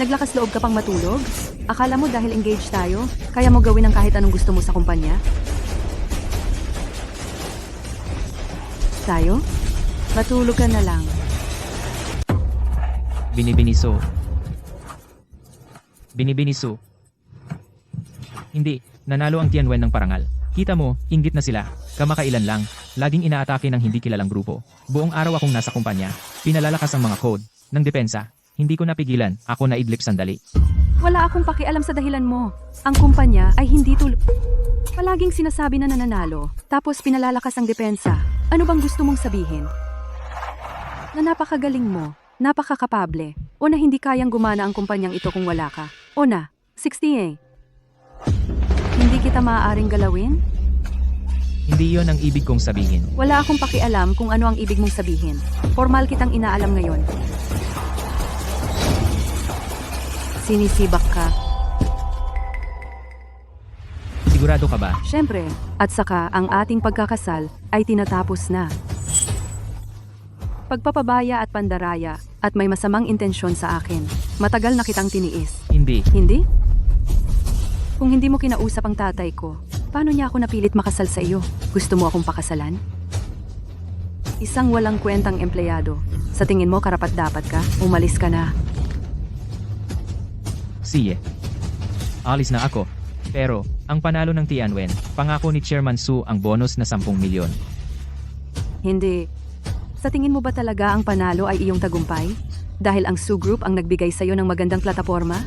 Naglakas loob ka pang matulog? Akala mo dahil engaged tayo, kaya mo gawin ang kahit anong gusto mo sa kumpanya? Tayo? Matulog ka na lang. Binibiniso. Binibiniso. Hindi, nanalo ang Tianwen ng parangal. Kita mo, inggit na sila. Kamakailan lang, laging inaatake ng hindi kilalang grupo. Buong araw akong nasa kumpanya, pinalalakas ang mga code ng depensa. Hindi ko napigilan, ako naidlip sandali. Wala akong pakialam sa dahilan mo. Ang kumpanya ay hindi palaging sinasabi na nananalo, tapos pinalalakas ang depensa. Ano bang gusto mong sabihin? Na napakagaling mo, napakakapable, o na hindi kayang gumana ang kumpanyang ito kung wala ka. O na, 60A. Hindi kita maaaring galawin? Hindi yon ang ibig kong sabihin. Wala akong pakialam kung ano ang ibig mong sabihin. Formal kitang inaalam ngayon. Sinisibak ka. Sigurado ka ba? Siyempre, at saka ang ating pagkakasal ay tinatapos na. Pagpapabaya at pandaraya at may masamang intensyon sa akin. Matagal na kitang tiniis. Hindi. Hindi? Kung hindi mo kinausap ang tatay ko, paano niya ako napilit makasal sa iyo? Gusto mo akong pakasalan? Isang walang kwentang empleyado. Sa tingin mo karapat-dapat ka? Umalis ka na. Siye. Alis na ako. Pero, ang panalo ng Tianwen, pangako ni Chairman Su ang bonus na 10 milyon. Hindi. Sa tingin mo ba talaga ang panalo ay iyong tagumpay? Dahil ang Su Group ang nagbigay sa iyo ng magandang plataporma?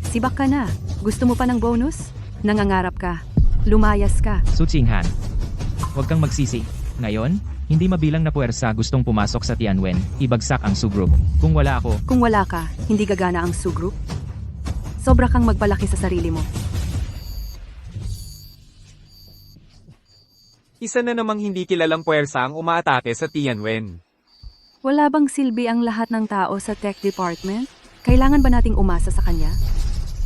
Sibak ka na. Gusto mo pa ng bonus? Nangangarap ka. Lumayas ka. Su Qinghan. Huwag kang magsisi. Ngayon, hindi mabilang na puwersa gustong pumasok sa Tianwen, ibagsak ang Su Group. Kung wala ako, Kung wala ka, hindi gagana ang Su Group? Sobra kang magpalaki sa sarili mo. Isa na namang hindi kilalang puwersa ang umaatake sa Tianwen. Wala bang silbi ang lahat ng tao sa tech department? Kailangan ba nating umasa sa kanya?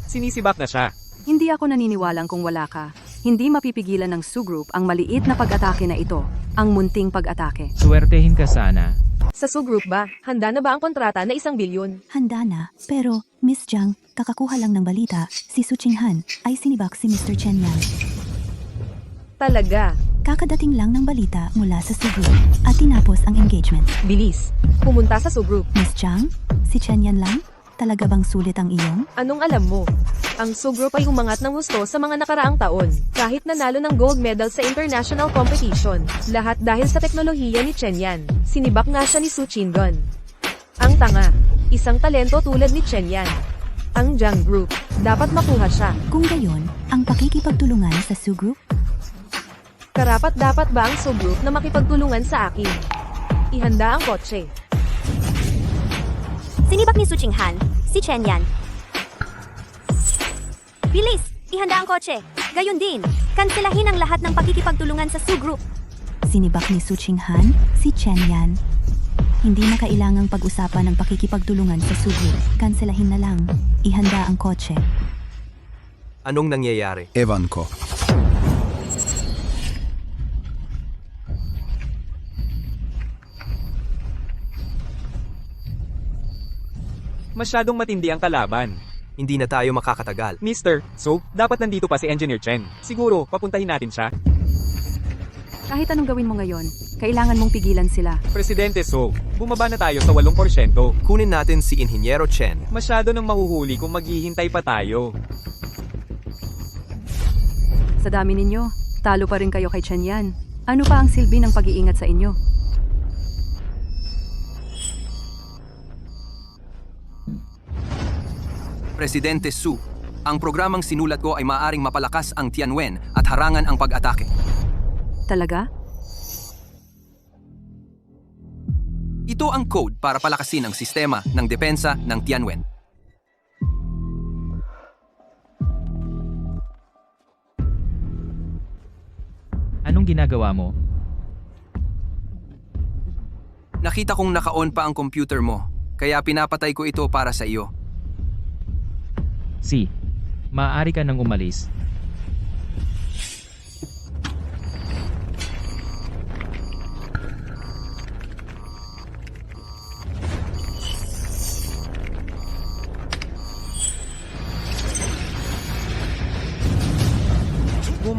Sinisibak na siya. Hindi ako naniniwalang kung wala ka. Hindi mapipigilan ng Su Group ang maliit na pag-atake na ito. Ang munting pag-atake. suwertehin ka sana. Sa Su Group ba, handa na ba ang kontrata na 1 bilyon? Handa na, pero Miss Jiang, kakakuha lang ng balita, si Su Qinghan ay sinibak si Mr. Chen Yan. Talaga. Kakadating lang ng balita mula sa Su Group at tinapos ang engagement. Bilis. Pumunta sa Su Group. Miss Jiang, si Chen Yan lang? Talaga bang sulit ang iyong? Anong alam mo? Ang Su Group ay umangat ng husto sa mga nakaraang taon. Kahit nanalo ng gold medal sa international competition. Lahat dahil sa teknolohiya ni Chen Yan. Sinibak nga siya ni Su Qinghan. Ang tanga. Isang talento tulad ni Chen Yan. Ang Jiang Group. Dapat makuha siya. Kung gayon, ang pakikipagtulungan sa Su Group? Karapat-dapat ba ang Su Group na makipagtulungan sa akin? Ihanda ang kotse. Sinibak ni Su Qinghan, si Chen Yan. Bilis! Ihanda ang kotse. Gayon din, kanselahin ang lahat ng pakikipagtulungan sa Su Group. Sinibak ni Su Qinghan, si Chen Yan. Hindi na kailangang pag-usapan ng pakikipagtulungan sa Su Group. Kanselahin na lang. Ihanda ang kotse. Anong nangyayari? Ewan ko. Masyadong matindi ang kalaban. Hindi na tayo makakatagal. Mister, so, dapat nandito pa si Engineer Chen. Siguro, papuntahin natin siya. Kahit anong gawin mo ngayon, kailangan mong pigilan sila. Presidente So, bumaba na tayo sa 8%. Kunin natin si Inhinyero Chen. Masyado nang mahuhuli kung maghihintay pa tayo. Sa dami ninyo, talo pa rin kayo kay Chen Yan. Ano pa ang silbi ng pag-iingat sa inyo? Presidente Su, ang programang sinulat ko ay maaaring mapalakas ang Tianwen at harangan ang pag-atake. Talaga? Ito ang code para palakasin ang sistema ng depensa ng Tianwen. Anong ginagawa mo? Nakita kong naka-on pa ang computer mo, kaya pinapatay ko ito para sa iyo. Si. Maaari ka nang umalis.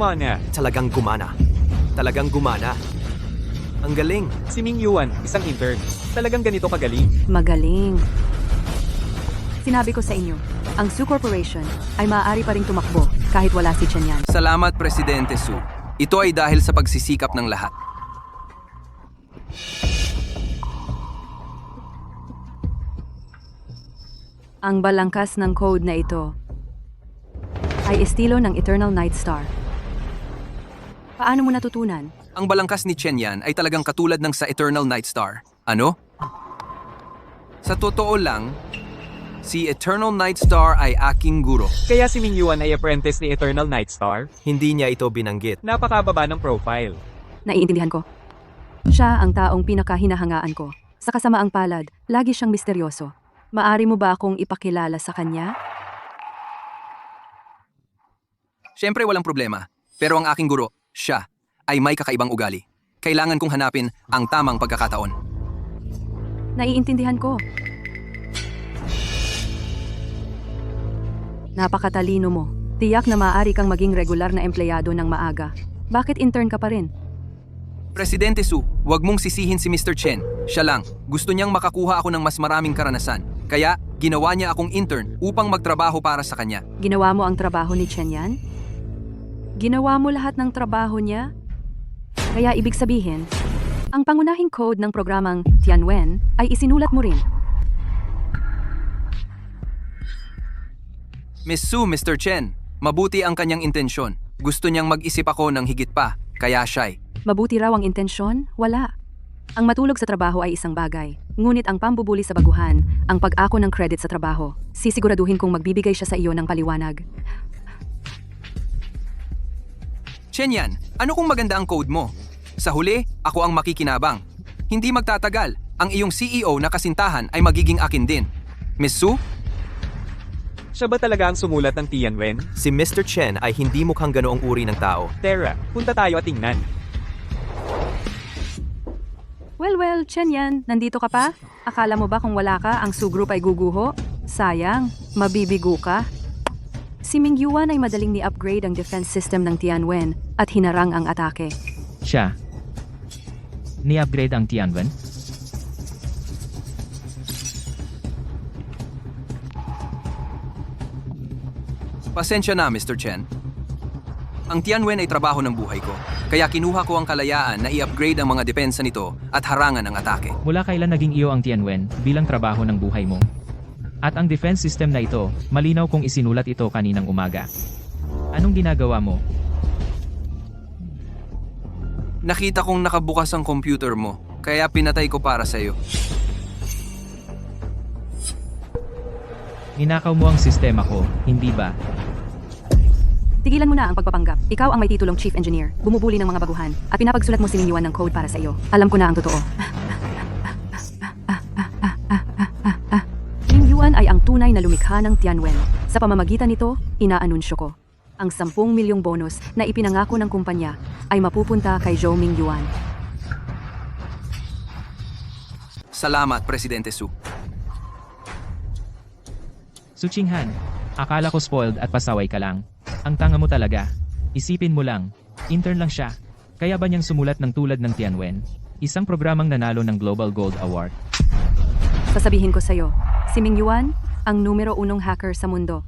Gumana. Talagang gumana. Talagang gumana. Ang galing. Si Ming Yuan, isang intern. Talagang ganito kagaling. Magaling. Sinabi ko sa inyo, ang Su Corporation ay maaari pa ring tumakbo kahit wala si Chen Yan. Salamat, Presidente Su. Ito ay dahil sa pagsisikap ng lahat. Ang balangkas ng code na ito ay estilo ng Eternal Night Star. Paano mo natutunan? Ang balangkas ni Chen Yan ay talagang katulad ng sa Eternal Night Star. Ano? Sa totoo lang, si Eternal Night Star ay aking guro. Kaya si Ming Yuan ay apprentice ni Eternal Night Star. Hindi niya ito binanggit. Napakababa ng profile. Naiintindihan ko. Siya ang taong pinakahinahangaan ko. Sa kasamaang palad, lagi siyang misteryoso. Maari mo ba akong ipakilala sa kanya? Siyempre walang problema. Pero ang aking guro, siya, ay may kakaibang ugali. Kailangan kong hanapin ang tamang pagkakataon. Naiintindihan ko. Napakatalino mo. Tiyak na maaari kang maging regular na empleyado ng maaga. Bakit intern ka pa rin? Presidente Su, wag mong sisihin si Mr. Chen. Siya lang, gusto niyang makakuha ako ng mas maraming karanasan. Kaya, ginawa niya akong intern upang magtrabaho para sa kanya. Ginawa mo ang trabaho ni Chen Yan? Ginawa mo lahat ng trabaho niya? Kaya ibig sabihin, ang pangunahing code ng programang Tianwen ay isinulat mo rin. Miss Su, Mr. Chen, mabuti ang kanyang intensyon. Gusto niyang mag-isip ako ng higit pa, kaya siya'y. Mabuti raw ang intensyon? Wala. Ang matulog sa trabaho ay isang bagay. Ngunit ang pambubuli sa baguhan, ang pag-ako ng credit sa trabaho, sisiguraduhin kong magbibigay siya sa iyo ng paliwanag. Chen Yan, ano kung maganda ang code mo? Sa huli, ako ang makikinabang. Hindi magtatagal, ang iyong CEO na kasintahan ay magiging akin din. Miss Su? Siya ba talaga ang sumulat ng Tianwen? Si Mr. Chen ay hindi mukhang ganoong uri ng tao. Tara, punta tayo at tingnan. Well, Chen Yan, nandito ka pa? Akala mo ba kung wala ka, ang Su Group ay guguho? Sayang, mabibigo ka. Si Ming Yuan ay madaling ni-upgrade ang defense system ng Tianwen at hinarang ang atake. Siya. Ni-upgrade ang Tianwen? Pasensya na, Mr. Chen. Ang Tianwen ay trabaho ng buhay ko, kaya kinuha ko ang kalayaan na i-upgrade ang mga depensa nito at harangan ang atake. Mula kailan naging iyo ang Tianwen bilang trabaho ng buhay mo? At ang defense system na ito, malinaw kung isinulat ito kaninang umaga. Anong ginagawa mo? Nakita kong nakabukas ang computer mo, kaya pinatay ko para sa iyo. Ninakaw mo ang sistema ko, hindi ba? Tigilan mo na ang pagpapanggap. Ikaw ang may titulong Chief Engineer, bumubuli ng mga baguhan, at pinapagsulat mo si Ming Yuan ng code para sa iyo. Alam ko na ang totoo. Ming Yuan ay ang tunay na lumikha ng Tianwen. Sa pamamagitan nito, inaanunsyo ko. Ang 10 milyong bonus na ipinangako ng kumpanya ay mapupunta kay Zhou Ming Yuan. Salamat, Presidente Su. Su Qinghan, akala ko spoiled at pasaway ka lang. Ang tanga mo talaga. Isipin mo lang, intern lang siya. Kaya ba niyang sumulat ng tulad ng Tianwen? Isang programang nanalo ng Global Gold Award. Sasabihin ko sa'yo, si Ming Yuan, ang numero 1 hacker sa mundo.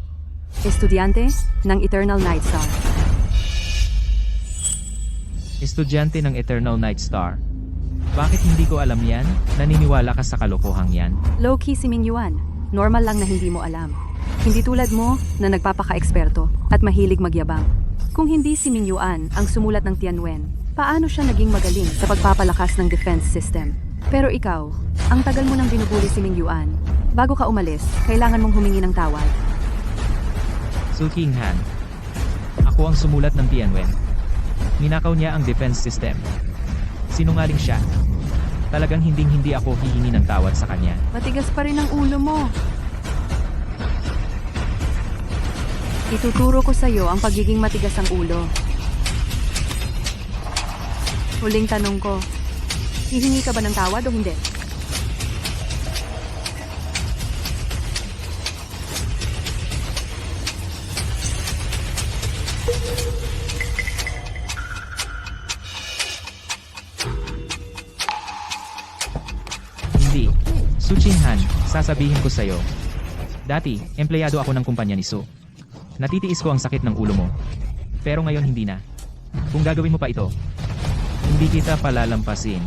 Estudyante ng Eternal Night Star. Estudyante ng Eternal Night Star. Bakit hindi ko alam yan? Naniniwala ka sa kalokohang yan? Low-key si Ming Yuan. Normal lang na hindi mo alam. Hindi tulad mo na nagpapaka-eksperto at mahilig magyabang. Kung hindi si Ming Yuan ang sumulat ng Tianwen, paano siya naging magaling sa pagpapalakas ng defense system? Pero ikaw, ang tagal mo nang binubuli si Ming Yuan. Bago ka umalis, kailangan mong humingi ng tawad. Su Qinghan. Ako ang sumulat ng Tianwen. Ninakaw niya ang defense system. Sinungaling siya. Talagang hindi ako hihingi ng tawad sa kanya. Matigas pa rin ang ulo mo. Ituturo ko sa'yo ang pagiging matigas ang ulo. Huling tanong ko, hihingi ka ba ng tawad o hindi? Su Qinghan, sasabihin ko sa'yo. Dati, empleyado ako ng kumpanya ni Su. Natitiis ko ang sakit ng ulo mo. Pero ngayon hindi na. Kung gagawin mo pa ito, hindi kita palalampasin.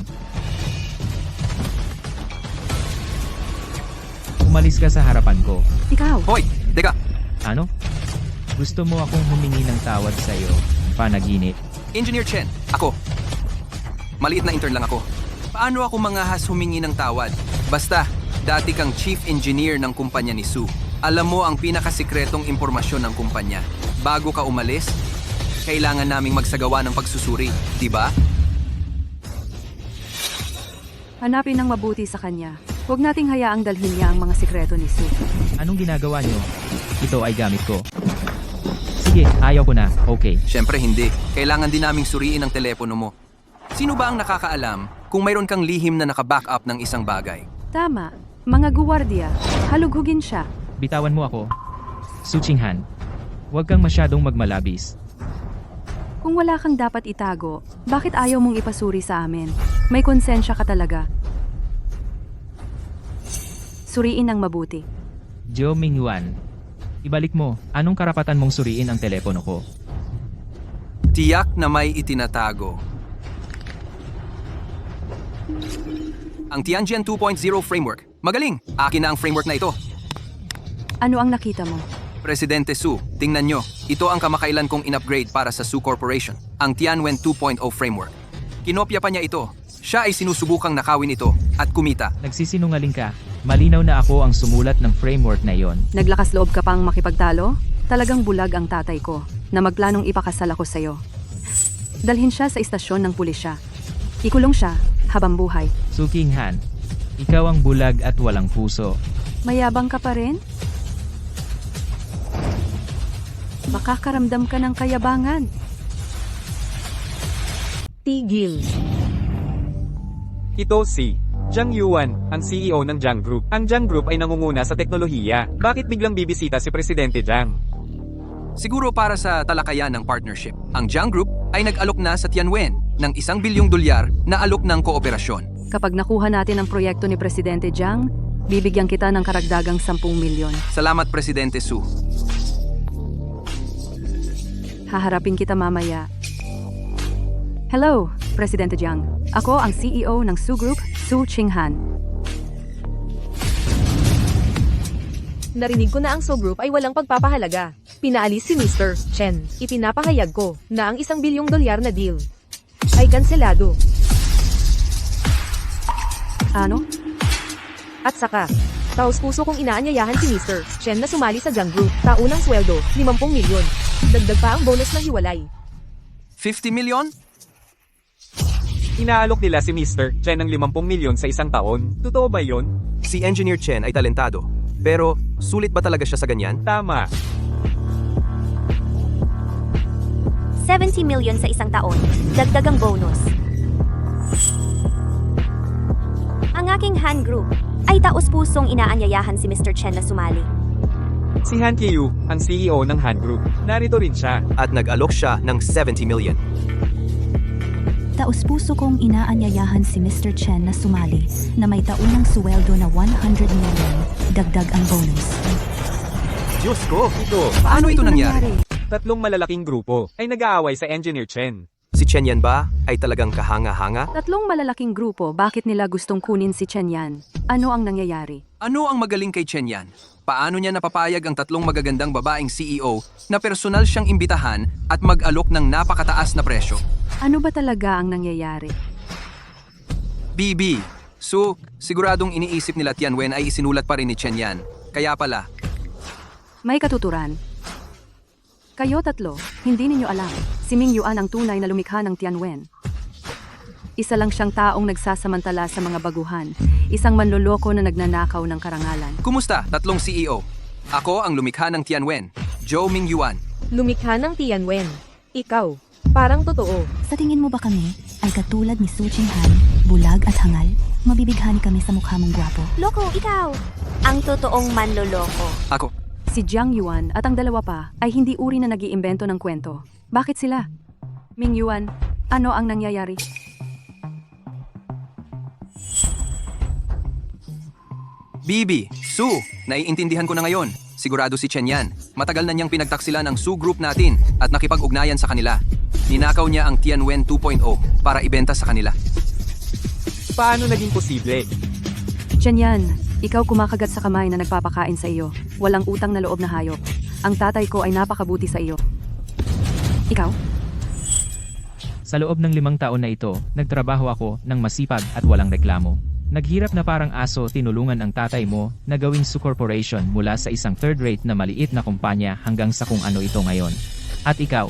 Umalis ka sa harapan ko. Ikaw, Hoy! Teka! Ano? Gusto mo akong humingi ng tawad sa'yo? Panaginip. Engineer Chen, ako. Maliit na intern lang ako. Paano ako mangahas humingi ng tawad? Basta, dati kang chief engineer ng kumpanya ni Su. Alam mo ang pinakasikretong impormasyon ng kumpanya. Bago ka umalis, kailangan naming magsagawa ng pagsusuri, di ba? hanapin ng mabuti sa kanya. Huwag nating hayaang dalhin niya ang mga sikreto ni Su. Anong ginagawa niyo? Ito ay gamit ko. Sige, ayaw ko na. Okay. Siyempre hindi. Kailangan din naming suriin ang telepono mo. Sino ba ang nakakaalam kung mayroon kang lihim na naka-backup ng isang bagay? Tama, mga guwardiya, halughugin siya. Bitawan mo ako. Su Qinghan. Huwag kang masyadong magmalabis. Kung wala kang dapat itago, bakit ayaw mong ipasuri sa amin? May konsensya ka talaga. Suriin ng mabuti. Zhou Mingyuan. Ibalik mo, anong karapatan mong suriin ang telepono ko? Tiyak na may itinatago. Ang Tianjin 2.0 framework. Magaling! Akin na ang framework na ito. Ano ang nakita mo? Presidente Su, tingnan nyo. Ito ang kamakailan kong in-upgrade para sa Su Corporation. Ang Tianwen 2.0 framework. Kinopya pa niya ito. Siya ay sinusubukang nakawin ito at kumita. Nagsisinungaling ka. Malinaw na ako ang sumulat ng framework na yon. Naglakas loob ka pang makipagtalo? Talagang bulag ang tatay ko na magplanong ipakasal ako sa'yo. Dalhin siya sa istasyon ng pulisya. Ikulong siya habang buhay. Su Qinghan. Ikaw ang bulag at walang puso. Mayabang ka pa rin? Makakaramdam ka ng kayabangan. Tigil. Ito si Jiang Yuan, ang CEO ng Jiang Group. Ang Jiang Group ay nangunguna sa teknolohiya. Bakit biglang bibisita si Presidente Jiang? Siguro para sa talakayan ng partnership. Ang Jiang Group ay nag-alok na sa Tianwen ng $1 bilyong na alok ng kooperasyon. Kapag nakuha natin ang proyekto ni Presidente Jiang, bibigyan kita ng karagdagang 10 milyon. Salamat Presidente Su. Haharapin kita mamaya. Hello, Presidente Jiang. Ako ang CEO ng Su Group, Su Qinghan. Narinig ko na ang Su Group ay walang pagpapahalaga. Pinaalis si Mr. Chen. Ipinapahayag ko na ang $1 bilyong na deal ay kanselado. Ano? At saka, taos-puso kong inaanyayahan si Mr. Chen na sumali sa Jiang Group. Taunang sweldo, 50 milyon. Dagdag pa ang bonus ng hiwalay. 50 million? Inaalok nila si Mr. Chen ng 50 milyon sa isang taon. Totoo ba yon? Si Engineer Chen ay talentado. Pero, sulit ba talaga siya sa ganyan? Tama. 70 million sa isang taon. Dagdagang bonus. Ang aking Han Group ay taos-pusong inaanyayahan si Mr. Chen na sumali. Si Han Qiu, ang CEO ng Han Group. Narito rin siya. At nag-alok siya ng 70 million. Taos-puso kong inaanyayahan si Mr. Chen na sumali na may taunang suweldo na 100 million, dagdag ang bonus. Diyos ko! Ito, Paano ito nangyari? tatlong malalaking grupo ay nag-aaway sa Engineer Chen. Si Chen yan ba ay talagang kahanga-hanga? Tatlong malalaking grupo, bakit nila gustong kunin si Chen Yan? Ano ang nangyayari? Ano ang magaling kay Chen Yan? Paano niya napapayag ang tatlong magagandang babaeng CEO na personal siyang imbitahan at mag-alok ng napakataas na presyo? Ano ba talaga ang nangyayari? BB. So, siguradong iniisip nila Tianwen ay isinulat pa rin ni Chen Yan. Kaya pala, May katuturan. Kayo tatlo, hindi ninyo alam. Si Ming Yuan ang tunay na lumikha ng Tianwen. Isa lang siyang taong nagsasamantala sa mga baguhan. Isang manloloko na nagnanakaw ng karangalan. kumusta tatlong CEO? Ako ang lumikha ng Tianwen, Zhou Mingyuan. Lumikha ng Tianwen. Ikaw, parang totoo. Sa tingin mo ba kami ay katulad ni Su Qinghan, bulag at hangal? Mabibighani kami sa mukha mong gwapo. Loko, ikaw! Ang totoong manloloko. Ako. Si Jiang Yuan at ang dalawa pa ay hindi uri na nag-iimbento ng kwento. Bakit sila? Ming Yuan, ano ang nangyayari? Bibi, Su, naiintindihan ko na ngayon. Sigurado si Chen yan. Matagal na niyang pinagtaksilan ang Su Group natin at nakipag-ugnayan sa kanila. Ninakaw niya ang Tianwen 2.0 para ibenta sa kanila. Paano naging posible? Chenyan, ikaw kumakagat sa kamay na nagpapakain sa iyo. Walang utang na loob na hayop. Ang tatay ko ay napakabuti sa iyo. Ikaw? Sa loob ng 5 taon na ito, nagtrabaho ako ng masipag at walang reklamo. Naghirap na parang aso, tinulungan ang tatay mo na gawing Su Corporation mula sa isang third-rate na maliit na kumpanya hanggang sa kung ano ito ngayon. At ikaw,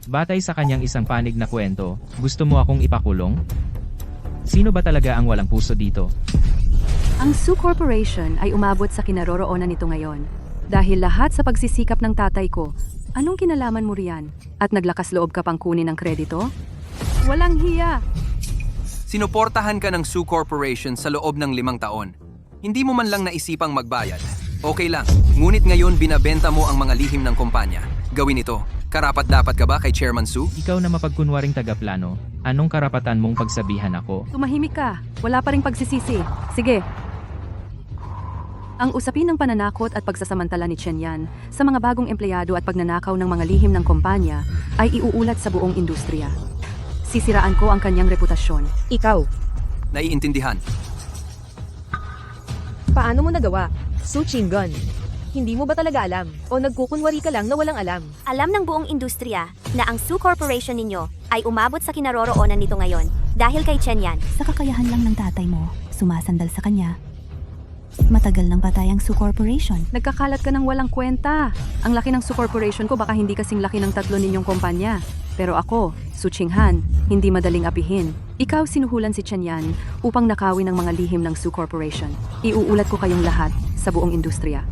batay sa kanyang isang panig na kwento, gusto mo akong ipakulong? Sino ba talaga ang walang puso dito? Ang Su Corporation ay umabot sa kinaroroonan nito ngayon. Dahil lahat sa pagsisikap ng tatay ko, anong kinalaman mo riyan? At naglakas loob ka pang kunin ng kredito? Walang hiya! Sinuportahan ka ng Su Corporation sa loob ng 5 taon. Hindi mo man lang naisipang magbayad. Okay lang, ngunit ngayon binabenta mo ang mga lihim ng kumpanya. Gawin ito. Karapat-dapat ka ba kay Chairman Su? Ikaw na mapagkunwaring tagaplano, anong karapatan mong pagsabihan ako? Tumahimik ka. Wala pa ring pagsisisi. Sige. Ang usapin ng pananakot at pagsasamantala ni Chen Yan sa mga bagong empleyado at pagnanakaw ng mga lihim ng kumpanya ay iuulat sa buong industriya. Sisiraan ko ang kanyang reputasyon. Ikaw, Naiintindihan. paano mo nagawa? Su Chingon. Hindi mo ba talaga alam? O nagkukunwari ka lang na walang alam? Alam ng buong industriya na ang Su Corporation ninyo ay umabot sa kinaroroonan nito ngayon dahil kay Chen Yan. Sa kakayahan lang ng tatay mo, sumasandal sa kanya. Matagal nang patay ang Su Corporation. Nagkakalat ka ng walang kwenta. Ang laki ng Su Corporation ko baka hindi kasing laki ng 3 ninyong kumpanya. Pero ako, Su Chinghan, hindi madaling apihin. Ikaw sinuhulan si Chen Yan upang nakawin ang mga lihim ng Su Corporation. Iuulat ko kayong lahat sa buong industriya.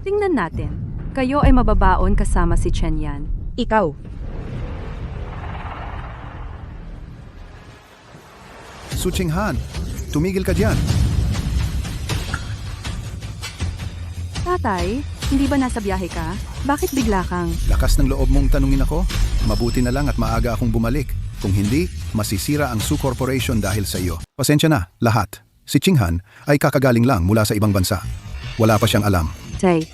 Tingnan natin. Kayo ay mababaon kasama si Chen Yan. Ikaw, Su Chinghan, tumigil ka dyan. Tatay, hindi ba nasa biyahe ka? Bakit bigla kang... Lakas ng loob mong tanungin ako? Mabuti na lang at maaga akong bumalik. Kung hindi, masisira ang Su Corporation dahil sa iyo. Pasensya na, lahat. Si Chinghan ay kakagaling lang mula sa ibang bansa. Wala pa siyang alam. Tay,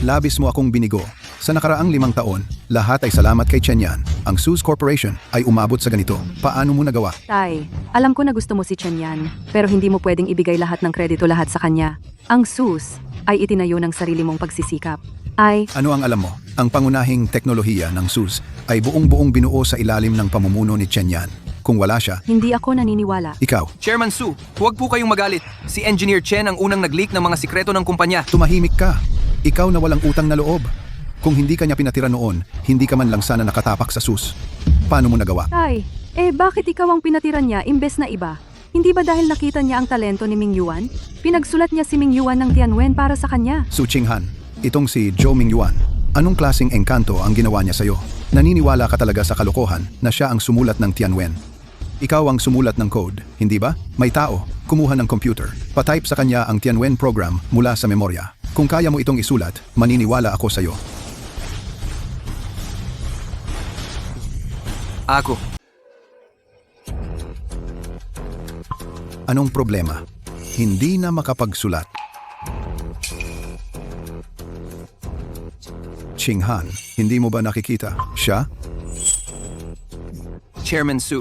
Labis mo akong binigo. Sa nakaraang 5 taon, lahat ay salamat kay Chen Yan. Ang Su Corporation ay umabot sa ganito. Paano mo nagawa? Tay, alam ko na gusto mo si Chen Yan, pero hindi mo pwedeng ibigay lahat ng kredito lahat sa kanya. Ang SUS ay itinayo ng sarili mong pagsisikap. Ano ang alam mo? Ang pangunahing teknolohiya ng SUS ay buong-buong binuo sa ilalim ng pamumuno ni Chen Yan. Kung wala siya, Hindi ako naniniwala. ikaw, Chairman Su, huwag po kayong magalit. Si Engineer Chen ang unang nag-leak ng mga sikreto ng kumpanya. tumahimik ka. Ikaw na walang utang na loob. Kung hindi ka niya pinatira noon, hindi ka man lang sana nakatapak sa SUS. Paano mo nagawa? Tay, bakit ikaw ang pinatiran niya imbes na iba? Hindi ba dahil nakita niya ang talento ni Ming Yuan? Pinagsulat niya si Ming Yuan ng Tianwen para sa kanya. Su Chinghan, itong si Zhou Mingyuan. Anong klaseng engkanto ang ginawa niya sa'yo? Naniniwala ka talaga sa kalokohan na siya ang sumulat ng Tianwen. Ikaw ang sumulat ng code, hindi ba? May tao, kumuha ng computer, patype sa kanya ang Tianwen program mula sa memorya. Kung kaya mo itong isulat, maniniwala ako sa'yo. Ako. Anong problema? Hindi na makapagsulat. Chinghan, hindi mo ba nakikita? Siya? Chairman Su.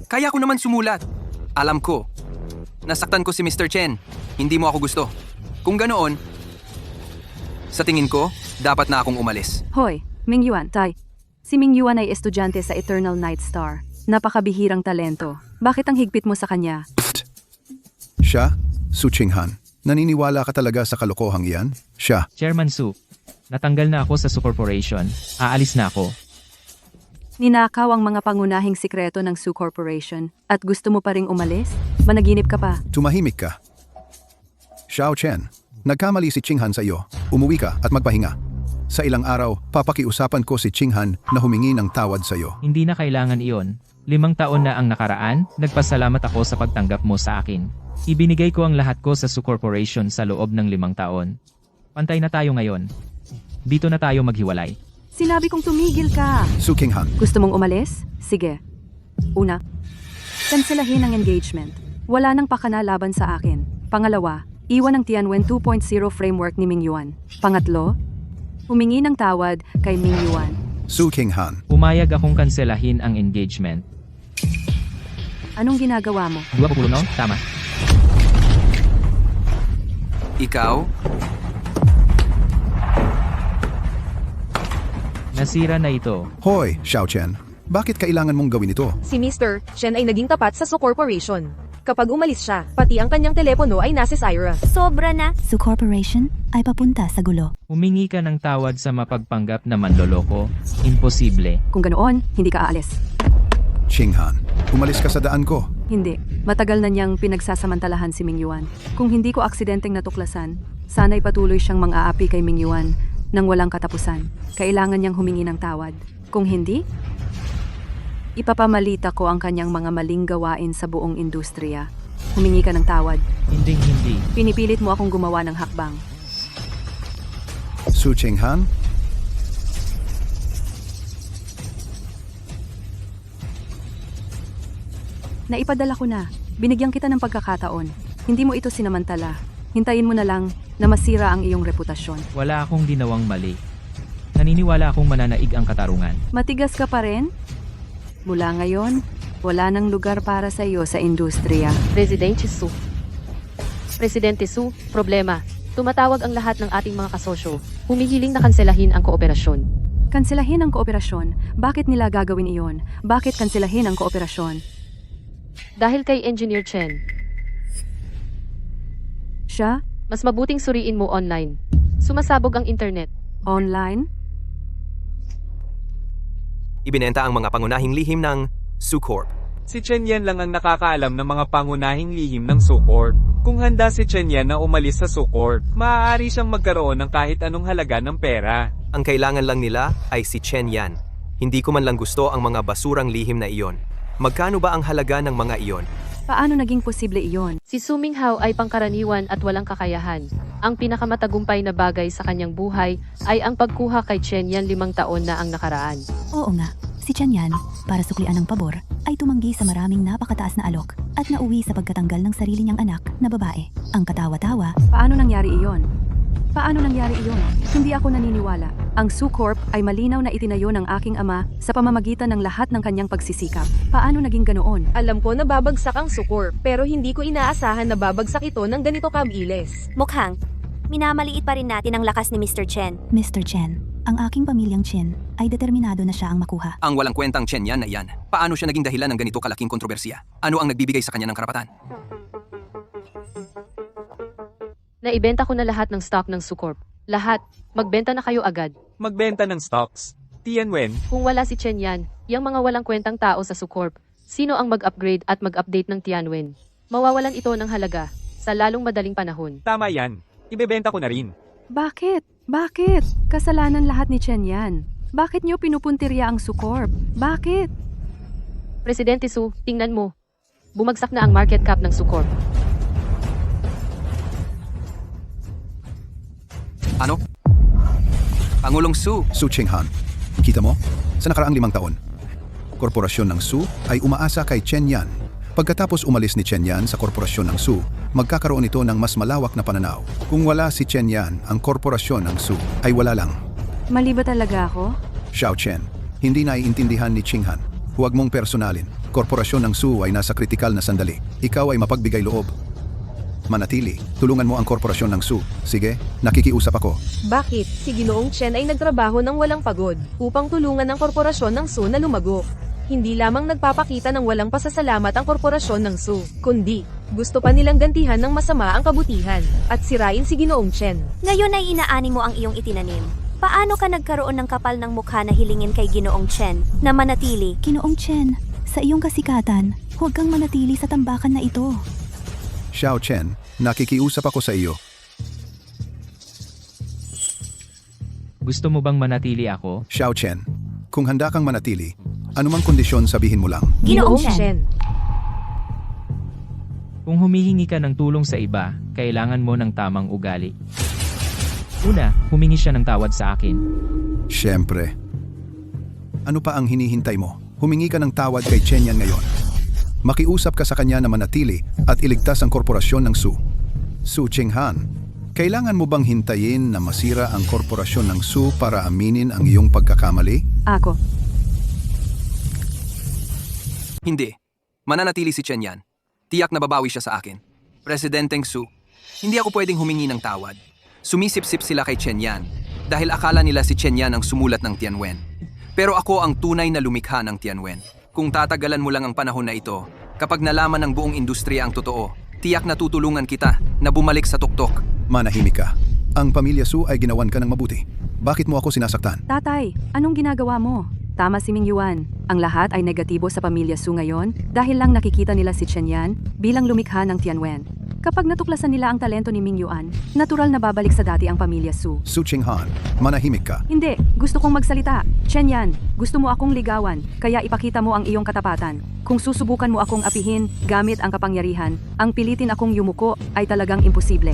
Kaya ko naman sumulat. Alam ko. Nasaktan ko si Mr. Chen. Hindi mo ako gusto. Kung ganoon, sa tingin ko, dapat na akong umalis. Hoy, Ming Yuan, Tay. Si Ming Yuan ay estudyante sa Eternal Night Star. Napakabihirang talento. Bakit ang higpit mo sa kanya? Siya? Su Chinghan. Naniniwala ka talaga sa kalokohang iyan? Siya. Chairman Su, natanggal na ako sa Su Corporation. Aalis na ako. Ninakaw ang mga pangunahing sikreto ng Su Corporation at gusto mo pa ring umalis? Managinip ka pa. Tumahimik ka. Xiao Chen, nagkamali si Chinghan sa iyo. Umuwi ka at magpahinga. Sa ilang araw, papakiusapan ko si Chinghan na humingi ng tawad sa iyo. Hindi na kailangan iyon. 5 taon na ang nakaraan, nagpasalamat ako sa pagtanggap mo sa akin. Ibinigay ko ang lahat ko sa Su Corporation sa loob ng 5 taon. Pantay na tayo ngayon. Dito na tayo maghiwalay. Sinabi kong tumigil ka. Su Chinghan, Gusto mong umalis? Sige. Una, Kanselahin ang engagement. Wala nang pakana laban sa akin. Pangalawa, iwan ang Tianwen 2.0 framework ni Ming Yuan. Pangatlo, humingi ng tawad kay Ming Yuan. Su Qinghan, Umayag akong kanselahin ang engagement. Anong ginagawa mo? 20, no? Tama. Ikaw? Nasira na ito. Hoy, Xiao Chen. Bakit kailangan mong gawin ito? Si Mr. Chen ay naging tapat sa Su Corporation. Kapag umalis siya, pati ang kanyang telepono ay nasa Syra. Sobra na. Su Corporation ay papunta sa gulo. Humingi ka ng tawad sa mapagpanggap na manloloko. Imposible. Kung ganoon, hindi ka aalis. Qinghan, umalis ka sa daan ko. Hindi. Matagal na niyang pinagsasamantalahan si Ming Yuan. Kung hindi ko aksidenteng natuklasan, sana'y patuloy siyang mang-aapi kay Ming Yuan nang walang katapusan. Kailangan niyang humingi ng tawad. Kung hindi, ipapamalita ko ang kanyang mga maling gawain sa buong industriya. Humingi ka ng tawad. Hindi. Pinipilit mo akong gumawa ng hakbang. Su Qinghan, Naipadala ko na. Binigyan kita ng pagkakataon. Hindi mo ito sinamantala. Hintayin mo na lang na masira ang iyong reputasyon. Wala akong ginawang mali. Naniniwala akong mananaig ang katarungan. Matigas ka pa rin? Mula ngayon, wala nang lugar para sa iyo sa industriya. Presidente Su. Presidente Su, problema. Tumatawag ang lahat ng ating mga kasosyo. Humihiling na kanselahin ang kooperasyon. Kanselahin ang kooperasyon. Bakit nila gagawin iyon? Bakit kanselahin ang kooperasyon? Dahil kay Engineer Chen, Siya? mas mabuting suriin mo online. Sumasabog ang internet. Online? Ibinenta ang mga pangunahing lihim ng Su Corp. Si Chen Yan lang ang nakakaalam ng mga pangunahing lihim ng Sucorp. Kung handa si Chen Yan na umalis sa Sucorp, maaari siyang magkaroon ng kahit anong halaga ng pera. Ang kailangan lang nila ay si Chen Yan. Hindi ko man lang gusto ang mga basurang lihim na iyon. Magkano ba ang halaga ng mga iyon? Paano naging posible iyon? Si Su Minghao ay pangkaraniwan at walang kakayahan. Ang pinakamatagumpay na bagay sa kanyang buhay ay ang pagkuha kay Chen Yan 5 taon na ang nakaraan. Oo nga, si Chen Yan, para suklian ng pabor, ay tumanggi sa maraming napakataas na alok at nauwi sa pagkatanggal ng sarili niyang anak na babae. Ang katawa-tawa, Paano nangyari iyon? Paano nangyari iyon? Hindi ako naniniwala. Ang Su Corp ay malinaw na itinayo ng aking ama sa pamamagitan ng lahat ng kanyang pagsisikap. Paano naging ganoon? Alam ko na babagsak ang Su Corp, pero hindi ko inaasahan na babagsak ito ng ganito kabilis. Mukhang, minamaliit pa rin natin ang lakas ni Mr. Chen. Mr. Chen, ang aking pamilyang Chen ay determinado na siya ang makuha. Ang walang kwentang Chen Yan na iyan. Paano siya naging dahilan ng ganito kalaking kontrobersiya? Ano ang nagbibigay sa kanya ng karapatan? Naibenta ko na lahat ng stock ng Su Corp. Lahat. Magbenta na kayo agad. Magbenta ng stocks. Tianwen, Kung wala si Chen Yan, yung mga walang kwentang tao sa Su Corp, sino ang mag-upgrade at mag-update ng Tianwen? Mawawalan ito ng halaga sa lalong madaling panahon. tama yan. Ibebenta ko na rin. Bakit? Bakit? Kasalanan lahat ni Chen Yan. Bakit niyo pinupuntirya ang Su Corp? Bakit? Presidente Su, tingnan mo. Bumagsak na ang market cap ng Su Corp. Ano? Pangulong Su, Su Qinghan, kita mo? Sa nakaraang 5 taon, korporasyon ng Su ay umaasa kay Chen Yan. Pagkatapos umalis ni Chen Yan sa korporasyon ng Su, magkakaroon ito ng mas malawak na pananaw. Kung wala si Chen Yan, ang korporasyon ng Su ay wala lang. Mali ba talaga ako? Xiao Chen, hindi naiintindihan ni Qinghan. Huwag mong personalin. Korporasyon ng Su ay nasa kritikal na sandali. Ikaw ay mapagbigay loob. Manatili, tulungan mo ang korporasyon ng Su. Sige, nakikiusap ako. Bakit? Si Ginoong Chen ay nagtrabaho ng walang pagod upang tulungan ang korporasyon ng Su na lumago. Hindi lamang nagpapakita ng walang pasasalamat ang korporasyon ng Su, kundi gusto pa nilang gantihan ng masama ang kabutihan at sirain si Ginoong Chen. Ngayon ay inaani mo ang iyong itinanim. Paano ka nagkaroon ng kapal ng mukha na hilingin kay Ginoong Chen na manatili? Ginoong Chen, sa iyong kasikatan, huwag kang manatili sa tambakan na ito. Xiao Chen, nakikiusap ako sa iyo. Gusto mo bang manatili ako? Xiao Chen, kung handa kang manatili, anumang kondisyon sabihin mo lang. Ginoong Chen. Chen. Kung humihingi ka ng tulong sa iba, kailangan mo ng tamang ugali. Una, humingi siya ng tawad sa akin. Siyempre. Ano pa ang hinihintay mo? Humingi ka ng tawad kay Chen Yan ngayon. Makiusap ka sa kanya na manatili at iligtas ang korporasyon ng Su. Su Chinghan, kailangan mo bang hintayin na masira ang korporasyon ng Su para aminin ang iyong pagkakamali? Ako. Hindi. Mananatili si Chen Yan. Tiyak na babawi siya sa akin. Presidenteng Su, hindi ako pwedeng humingi ng tawad. Sumisip-sip sila kay Chen Yan dahil akala nila si Chen Yan ang sumulat ng Tianwen. Pero ako ang tunay na lumikha ng Tianwen. Kung tatagalan mo lang ang panahon na ito, kapag nalaman ng buong industriya ang totoo, tiyak na tutulungan kita na bumalik sa tuktok. Manahimik ka. Ang pamilya Su ay ginawan ka ng mabuti. Bakit mo ako sinasaktan? Tatay, anong ginagawa mo? Tama si Ming Yuan. Ang lahat ay negatibo sa pamilya Su ngayon dahil lang nakikita nila si Chen Yan bilang lumikha ng Tianwen. Kapag natuklasan nila ang talento ni Ming Yuan, natural na babalik sa dati ang pamilya Su. Su Chinghan, manahimik ka. Hindi, gusto kong magsalita. Chen Yan, gusto mo akong ligawan, kaya ipakita mo ang iyong katapatan. Kung susubukan mo akong apihin gamit ang kapangyarihan, ang pilitin akong yumuko ay talagang imposible.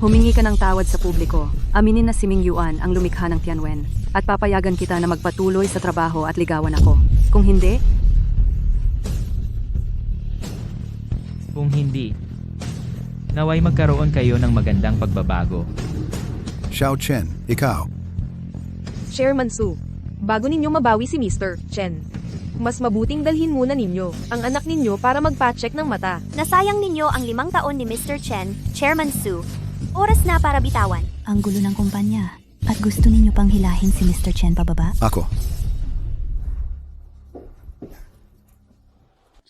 Humingi ka ng tawad sa publiko. Aminin na si Ming Yuan ang lumikha ng Tianwen at papayagan kita na magpatuloy sa trabaho at ligawan ako. Kung hindi, naway magkaroon kayo ng magandang pagbabago. Xiao Chen, ikaw. Chairman Su, bago ninyo mabawi si Mr. Chen, mas mabuting dalhin muna ninyo ang anak ninyo para magpa-check ng mata. Nasayang ninyo ang 5 taon ni Mr. Chen, Chairman Su. Oras na para bitawan. Ang gulo ng kumpanya. At gusto ninyo pang hilahin si Mr. Chen pababa? Ako.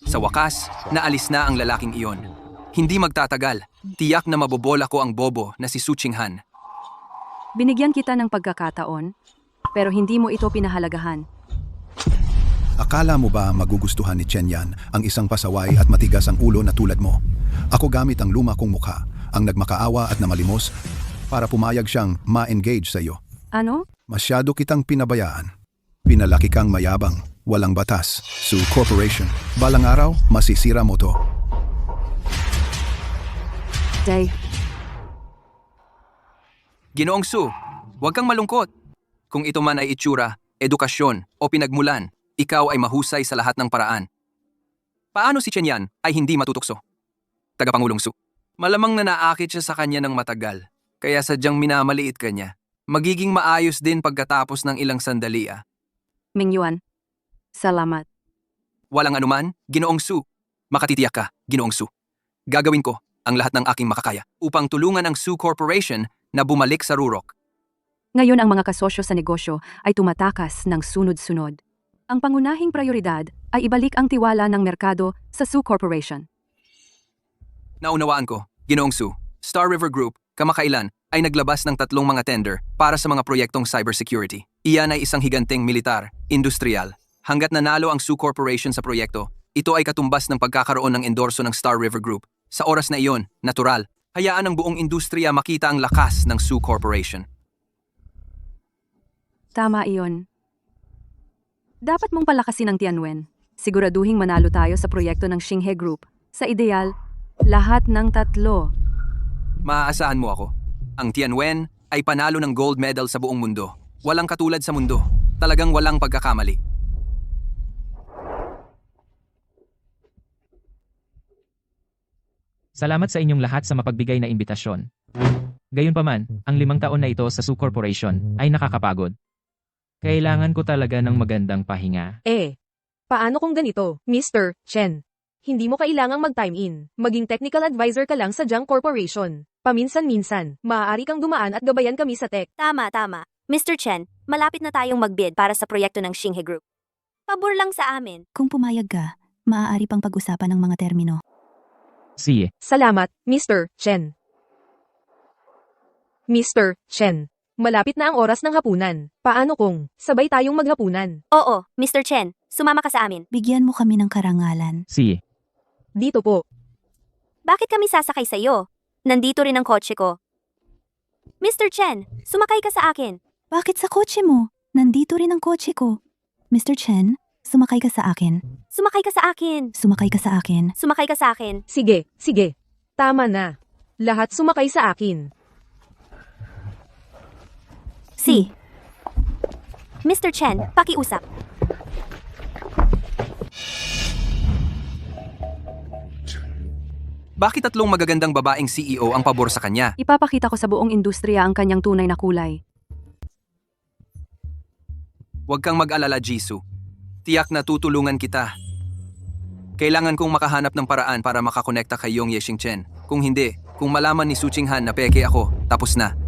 Sa wakas, naalis na ang lalaking iyon. Hindi magtatagal. Tiyak na mabobola ko ang bobo na si Su Chinghan. binigyan kita ng pagkakataon, pero hindi mo ito pinahalagahan. Akala mo ba magugustuhan ni Chen Yan ang isang pasaway at matigas ang ulo na tulad mo? Ako gamit ang luma kong mukha, ang nagmakaawa at namalimos, para pumayag siyang ma-engage sa iyo. Ano? Masyado kitang pinabayaan. Pinalaki kang mayabang, walang batas. Su Corporation. Balang araw, masisira mo to. Day, Ginoong Su, huwag kang malungkot. Kung ito man ay itsura, edukasyon o pinagmulan, ikaw ay mahusay sa lahat ng paraan. Paano si Chen Yan ay hindi matutukso? Tagapangulong Su, malamang na naakit siya sa kanya ng matagal, kaya sadyang minamaliit ka niya. Magiging maayos din pagkatapos ng ilang sandali ah. Ming Yuan. Salamat. Walang anuman, Ginoong Su. Makatitiyak ka, Ginoong Su. Gagawin ko ang lahat ng aking makakaya upang tulungan ang Su Corporation na bumalik sa rurok. Ngayon ang mga kasosyo sa negosyo ay tumatakas ng sunod-sunod. Ang pangunahing prioridad ay ibalik ang tiwala ng merkado sa Su Corporation. Naunawaan ko, Ginoong Su, Star River Group, kamakailan, ay naglabas ng 3 mga tender para sa mga proyektong cybersecurity. Iyan ay isang higanteng militar, industrial. Hanggat nanalo ang Su Corporation sa proyekto, ito ay katumbas ng pagkakaroon ng endorso ng Star River Group. Sa oras na iyon, natural, hayaan ang buong industriya makita ang lakas ng Su Corporation. Tama iyon. Dapat mong palakasin ang Tianwen. Siguraduhing manalo tayo sa proyekto ng Xinghe Group. Sa ideal, lahat ng 3. Maaasahan mo ako. Ang Tianwen ay panalo ng gold medal sa buong mundo. Walang katulad sa mundo. Talagang walang pagkakamali. Salamat sa inyong lahat sa mapagbigay na imbitasyon. Gayunpaman, ang 5 taon na ito sa Su Corporation ay nakakapagod. Kailangan ko talaga ng magandang pahinga. Paano kung ganito, Mr. Chen? Hindi mo kailangang mag-time in. Maging technical advisor ka lang sa Jiang Corporation. Paminsan-minsan, maaari kang dumaan at gabayan kami sa tech. Tama. Mr. Chen, malapit na tayong magbid para sa proyekto ng Xinghe Group. Pabor lang sa amin. Kung pumayag ka, maaari pang pag-usapan ng mga termino. Sige. Salamat, Mr. Chen. Mr. Chen, malapit na ang oras ng hapunan. Paano kung sabay tayong maghapunan? Oo, Mr. Chen, sumama ka sa amin. Bigyan mo kami ng karangalan. Sige. Dito po. Bakit kami sasakay sa iyo? Nandito rin ang kotse ko. Mr. Chen, sumakay ka sa akin. Bakit sa kotse mo? Nandito rin ang kotse ko. Mr. Chen, sumakay ka sa akin. Sumakay ka sa akin. Sumakay ka sa akin. Sumakay ka sa akin. Sige. Tama na. Lahat sumakay sa akin. Si. Mr. Chen, pakiusap. Bakit tatlong magagandang babaeng CEO ang pabor sa kanya? Ipapakita ko sa buong industriya ang kanyang tunay na kulay. Huwag kang mag-alala, Jisoo. Tiyak na tutulungan kita. Kailangan kong makahanap ng paraan para makakonekta kay Yong Yexingchen. Kung hindi, kung malaman ni Su Qinghan na peke ako, tapos na.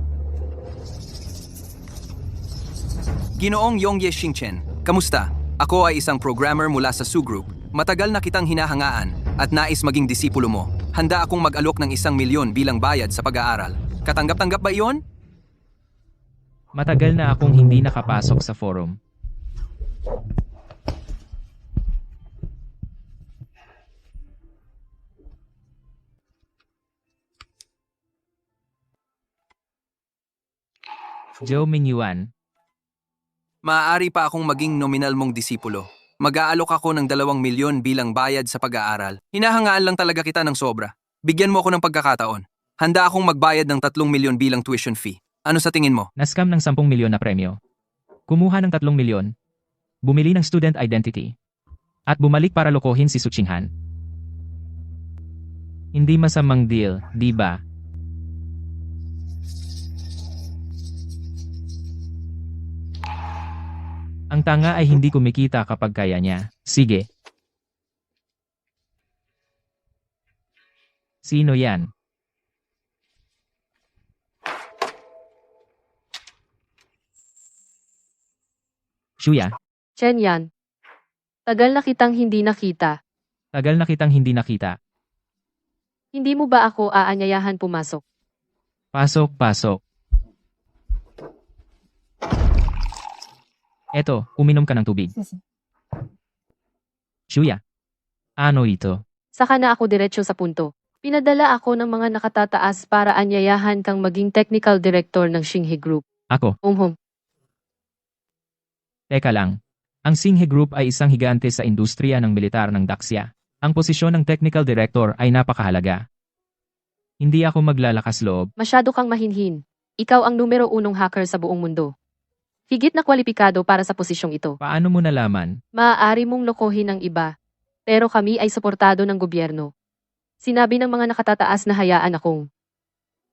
Ginoong Yong Yexingchen, kamusta? Ako ay isang programmer mula sa Su Group. Matagal na kitang hinahangaan at nais maging disipulo mo. Handa akong mag-alok ng 1 milyon bilang bayad sa pag-aaral. Katanggap-tanggap ba iyon? Matagal na akong hindi nakapasok sa forum. Joe Mingyuan, Maaari pa akong maging nominal mong disipulo. Mag-aalok ako ng 2 milyon bilang bayad sa pag-aaral. Hinahangaan lang talaga kita ng sobra. Bigyan mo ako ng pagkakataon. Handa akong magbayad ng 3 milyon bilang tuition fee. Ano sa tingin mo? na-scam ng 10 milyon na premyo. Kumuha ng 3 milyon. Bumili ng student identity. At bumalik para lokohin si Su Qinghan. Hindi masamang deal, di ba? Ang tanga ay hindi kumikita kapag kaya niya. Sige. Sino yan? Shuya, Chen Yan. Tagal na kitang hindi nakita. tagal na kitang hindi nakita. Hindi mo ba ako aanyayahan pumasok? Pasok, pasok. Eto, uminom ka ng tubig. Shuya. Ano ito? Saka na ako diretsyo sa punto. Pinadala ako ng mga nakatataas para anyayahan kang maging technical director ng Xinghe Group. Ako. Teka lang. Ang Xinghe Group ay isang higante sa industriya ng militar ng Daxia. Ang posisyon ng technical director ay napakahalaga. Hindi ako maglalakas loob. Masyado kang mahinhin. Ikaw ang numero 1 hacker sa buong mundo. Higit na kwalipikado para sa posisyong ito. Paano mo nalaman? Maaari mong lokohin ang iba. Pero kami ay suportado ng gobyerno. Sinabi ng mga nakatataas na hayaan akong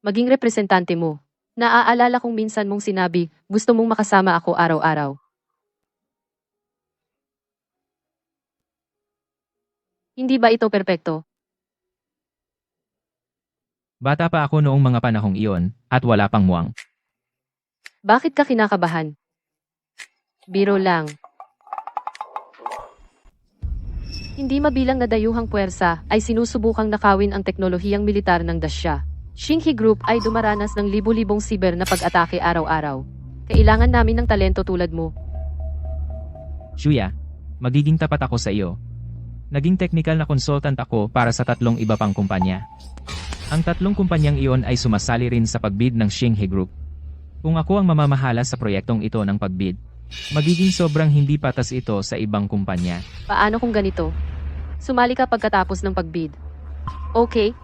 maging representante mo. Naaalala kong minsan mong sinabi, gusto mong makasama ako araw-araw. Hindi ba ito perpekto? Bata pa ako noong mga panahong iyon, at wala pang muwang. Bakit ka kinakabahan? Biro lang. Hindi mabilang na dayuhang puwersa ay sinusubukang nakawin ang teknolohiyang militar ng Dacia. Xinghe Group ay dumaranas ng libu-libong siber na pag-atake araw-araw. Kailangan namin ng talento tulad mo. Shuya, magiging tapat ako sa iyo. Naging technical na consultant ako para sa 3 iba pang kumpanya. Ang 3 kumpanyang iyon ay sumasali rin sa pagbid ng Xinghe Group. Kung ako ang mamamahala sa proyektong ito ng pagbid, magiging sobrang hindi patas ito sa ibang kumpanya. Paano kung ganito? Sumali ka pagkatapos ng pagbid. Okay?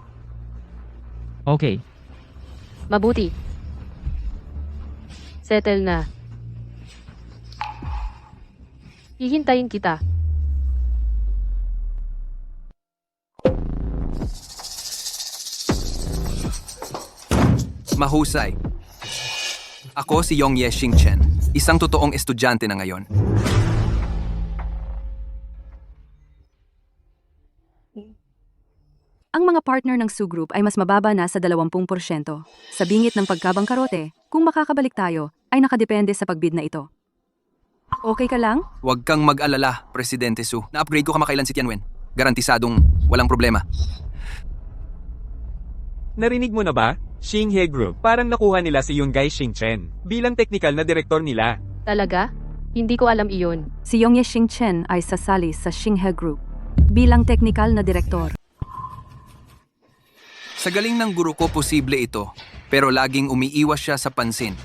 Okay, Mabuti. Settle na. Hihintayin kita. Mahusay. Ako si Yong Yexingchen, isang totoong estudyante na ngayon. Ang mga partner ng Su Group ay mas mababa na sa 20%. Sa bingit ng pagkabangkarote, kung makakabalik tayo, ay nakadepende sa pagbid na ito. Okay ka lang? Huwag kang mag-alala, Presidente Su. Na-upgrade ko kamakailan si Tianwen. Garantisadong walang problema. Narinig mo na ba? Xinghe Group, parang nakuha nila si Yonggai Xingchen bilang technical na direktor nila. Talaga? Hindi ko alam iyon. Si Yong Yexingchen ay sasali sa Xinghe Group bilang technical na direktor. Sa galing ng guro ko, posible ito. Pero laging umiiwas siya sa pansin.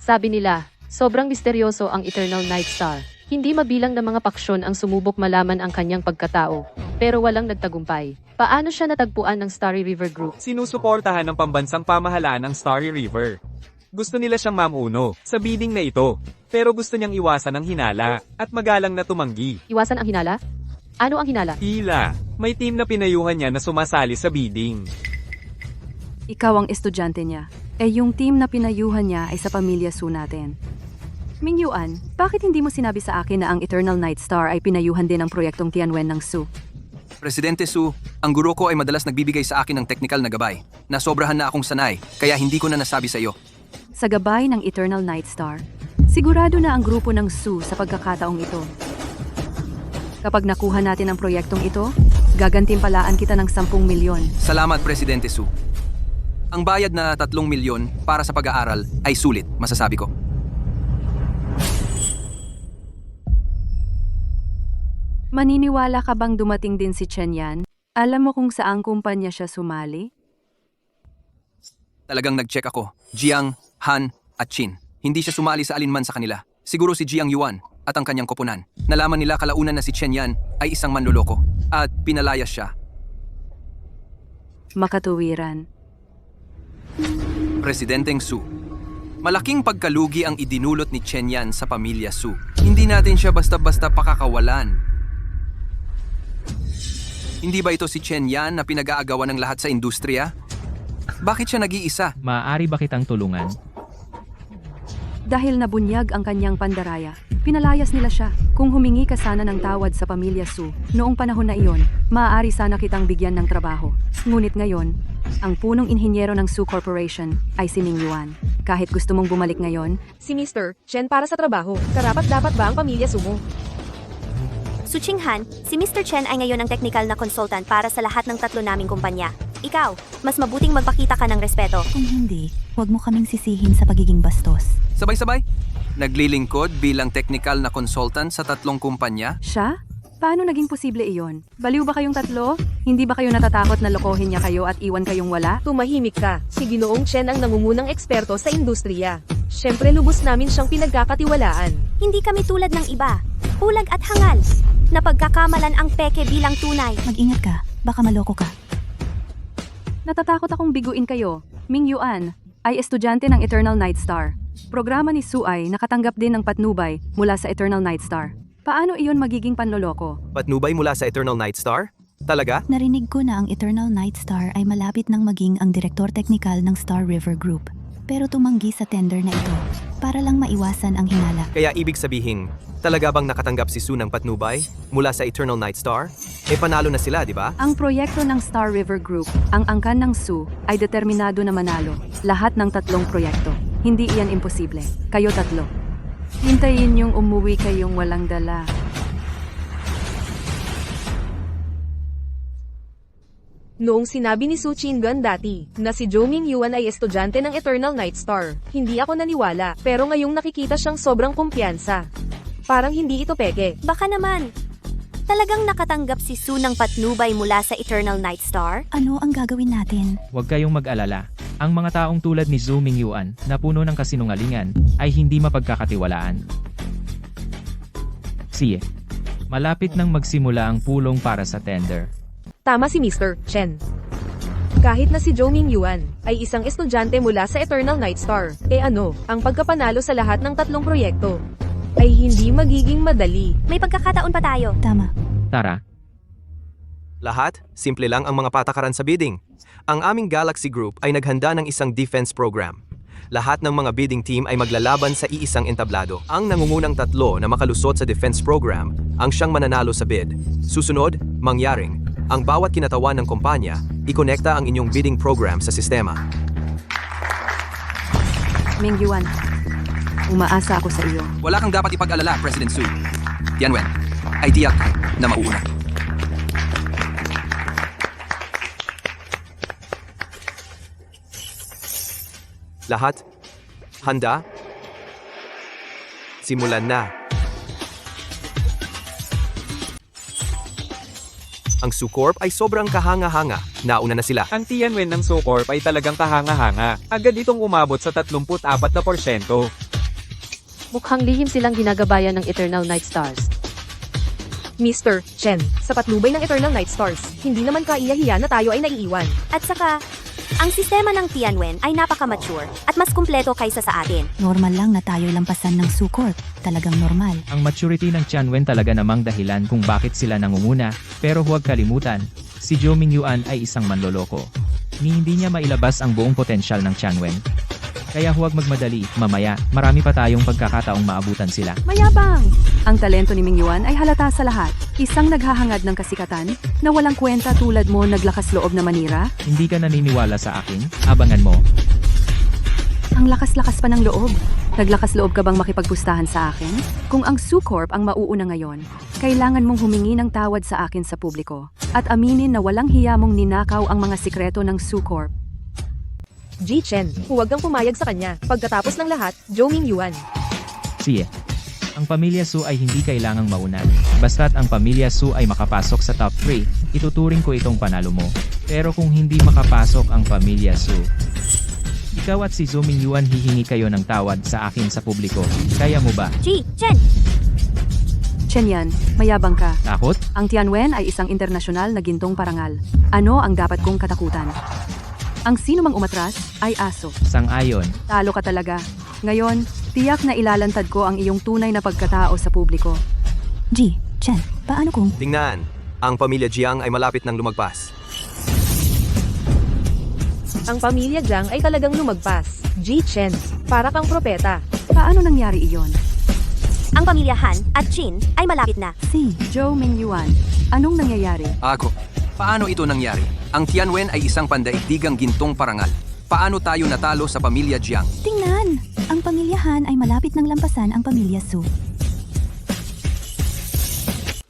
Sabi nila, sobrang misteryoso ang Eternal Night Star. Hindi mabilang na mga paksyon ang sumubok malaman ang kanyang pagkatao, pero walang nagtagumpay. Paano siya natagpuan ng Starry River Group? Sinusuportahan ng pambansang pamahalaan ng Starry River. Gusto nila siyang mamuno sa bidding na ito, pero gusto niyang iwasan ang hinala at magalang na tumanggi. Iwasan ang hinala? Ano ang hinala? Hila, May team na pinayuhan niya na sumasali sa bidding. Ikaw ang estudyante niya. Yung team na pinayuhan niya ay sa pamilya Su natin. Ming Yuan, bakit hindi mo sinabi sa akin na ang Eternal Night Star ay pinayuhan din ng proyektong Tianwen ng Su? Presidente Su, ang guro ko ay madalas nagbibigay sa akin ng technical na gabay. Nasobrahan na akong sanay, kaya hindi ko na nasabi sa iyo. Sa gabay ng Eternal Night Star, sigurado na ang grupo ng Su sa pagkakataong ito. Kapag nakuha natin ang proyektong ito, gagantimpalaan kita ng 10 milyon. Salamat, Presidente Su. Ang bayad na 3 milyon para sa pag-aaral ay sulit, masasabi ko. Maniniwala ka bang dumating din si Chen Yan? Alam mo kung saang kumpanya siya sumali? Talagang nag-check ako. Jiang, Han, at Chin. Hindi siya sumali sa alinman sa kanila. Siguro si Jiang Yuan at ang kanyang koponan. Nalaman nila kalaunan na si Chen Yan ay isang manloloko at pinalayas siya. Makatuwiran. Presidenteng Su. Malaking pagkalugi ang idinulot ni Chen Yan sa pamilya Su. Hindi natin siya basta-basta pakakawalan. Hindi ba ito si Chen Yan na pinag-aagawan ng lahat sa industriya? Bakit siya nag-iisa? Maaari ba kitang tulungan? Dahil nabunyag ang kanyang pandaraya, pinalayas nila siya. Kung humingi ka sana ng tawad sa pamilya Su, noong panahon na iyon, maaari sana kitang bigyan ng trabaho. Ngunit ngayon, ang punong inhinyero ng Su Corporation ay si Ming Yuan. Kahit gusto mong bumalik ngayon, Si Mr. Chen para sa trabaho. Karapat-dapat ba ang pamilya Su mo? Su Qinghan, si Mr. Chen ay ngayon ang technical na consultant para sa lahat ng 3 naming kumpanya. Ikaw, mas mabuting magpakita ka ng respeto. Kung hindi, huwag mo kaming sisihin sa pagiging bastos. Sabay-sabay? Naglilingkod bilang technical na consultant sa 3 kumpanya? siya? Paano naging posible iyon? Baliw ba kayong 3? Hindi ba kayo natatakot na lokohin niya kayo at iwan kayong wala? Tumahimik ka. Si Ginoong Chen ang nangungunang eksperto sa industriya. Siyempre lubos namin siyang pinagkakatiwalaan. Hindi kami tulad ng iba. Bulag at hangal. Napagkakamalan ang peke bilang tunay. Mag-ingat ka, baka maloko ka. Natatakot akong biguin kayo. Ming Yuan ay estudyante ng Eternal Night Star. Programa ni Su ay nakatanggap din ng patnubay mula sa Eternal Night Star. Paano iyon magiging panloloko? Patnubay mula sa Eternal Night Star? Talaga? Narinig ko na ang Eternal Night Star ay malapit nang maging ang direktor teknikal ng Star River Group. Pero tumanggi sa tender na ito para lang maiwasan ang hinala. Kaya ibig sabihin, talaga bang nakatanggap si Su ng patnubay mula sa Eternal Night Star? Panalo na sila, di ba? Ang proyekto ng Star River Group, ang angkan ng Su, ay determinado na manalo. Lahat ng 3 proyekto. Hindi iyan imposible. Kayo 3. Hintayin yung umuwi kayong walang dala. Noong sinabi ni Su Qinghan dati na si Zhou Mingyuan ay estudyante ng Eternal Night Star, hindi ako naniwala. Pero ngayong nakikita siyang sobrang kumpiyansa. Parang hindi ito peke. Baka naman. Talagang nakatanggap si Su ng patnubay mula sa Eternal Night Star? Ano ang gagawin natin? Huwag kayong mag-alala. Ang mga taong tulad ni Zhou Mingyuan na puno ng kasinungalingan ay hindi mapagkakatiwalaan. Sige. Malapit nang magsimula ang pulong para sa tender. Tama si Mr. Chen. Kahit na si Zhou Mingyuan ay isang estudyante mula sa Eternal Night Star, ang pagkapanalo sa lahat ng 3 proyekto ay hindi magiging madali. May pagkakataon pa tayo. Tama. Tara. Lahat, simple lang ang mga patakaran sa bidding. Ang aming Galaxy Group ay naghanda ng isang defense program. Lahat ng mga bidding team ay maglalaban sa iisang entablado. Ang nangungunang 3 na makalusot sa defense program ang siyang mananalo sa bid. Susunod, mangyaring, ang bawat kinatawan ng kumpanya, ikonekta ang inyong bidding program sa sistema. Ming Yuan, umaasa ako sa iyo. Wala kang dapat ipag-alala, President Su. Tianwen, ay tiyak na mauuna. Lahat? Handa? Simulan na. Ang Su Corp ay sobrang kahanga-hanga. Nauna na sila. Ang Tianwen ng Su Corp ay talagang kahanga-hanga. Agad itong umabot sa 34%. Mukhang lihim silang ginagabayan ng Eternal Night Stars. Mr. Chen, sa patnubay ng Eternal Night Stars, hindi naman kaiyahiya na tayo ay naiiwan. At saka, Ang sistema ng Tianwen ay napaka-mature at mas kumpleto kaysa sa atin. Normal lang na tayo lampasan ng Sucorp. Talagang normal. Ang maturity ng Tianwen talaga namang dahilan kung bakit sila nangunguna, pero huwag kalimutan, si Zhou Mingyuan ay isang manloloko. Hindi niya mailabas ang buong potensyal ng Tianwen. Kaya huwag magmadali, mamaya, marami pa tayong pagkakataong maabutan sila. Mayabang! Ang talento ni Mingyuan ay halata sa lahat. Isang naghahangad ng kasikatan, na walang kwenta tulad mo naglakas loob na manira. Hindi ka naniniwala sa akin? Abangan mo. Ang lakas-lakas pa ng loob. Naglakas loob ka bang makipagpustahan sa akin? Kung ang Sucorp ang mauuna ngayon, kailangan mong humingi ng tawad sa akin sa publiko. At aminin na walang hiya mong ninakaw ang mga sikreto ng Sucorp. Chen, huwag kang pumayag sa kanya. Pagkatapos ng lahat, Zhou Mingyuan. Siye. Ang pamilya Su ay hindi kailangang maunan. Basta't ang pamilya Su ay makapasok sa top 3, ituturing ko itong panalo mo. Pero kung hindi makapasok ang pamilya Su, ikaw at si Zhou Mingyuan hihingi kayo ng tawad sa akin sa publiko. Kaya mo ba? Chen! Chen Yan, mayabang ka. Takot? Ang Tianwen ay isang internasyonal na gintong parangal. Ano ang dapat kong katakutan? Ang sino mang umatras ay aso. Sang-ayon. Talo ka talaga. Ngayon, tiyak na ilalantad ko ang iyong tunay na pagkatao sa publiko. Chen, paano kung... Tingnan, ang pamilya Jiang ay malapit ng lumagpas. Ang pamilya Jiang ay talagang lumagpas. Chen, para kang propeta. Paano nangyari iyon? Ang pamilya Han at Qin ay malapit na. Si... Zhou Mingyuan, anong nangyayari? Ako, paano ito nangyari? Ang Tianwen ay isang pandaigdigang gintong parangal. Paano tayo natalo sa pamilya Jiang? Tingnan! Ang pamilya Han ay malapit ng lampasan ang pamilya Su.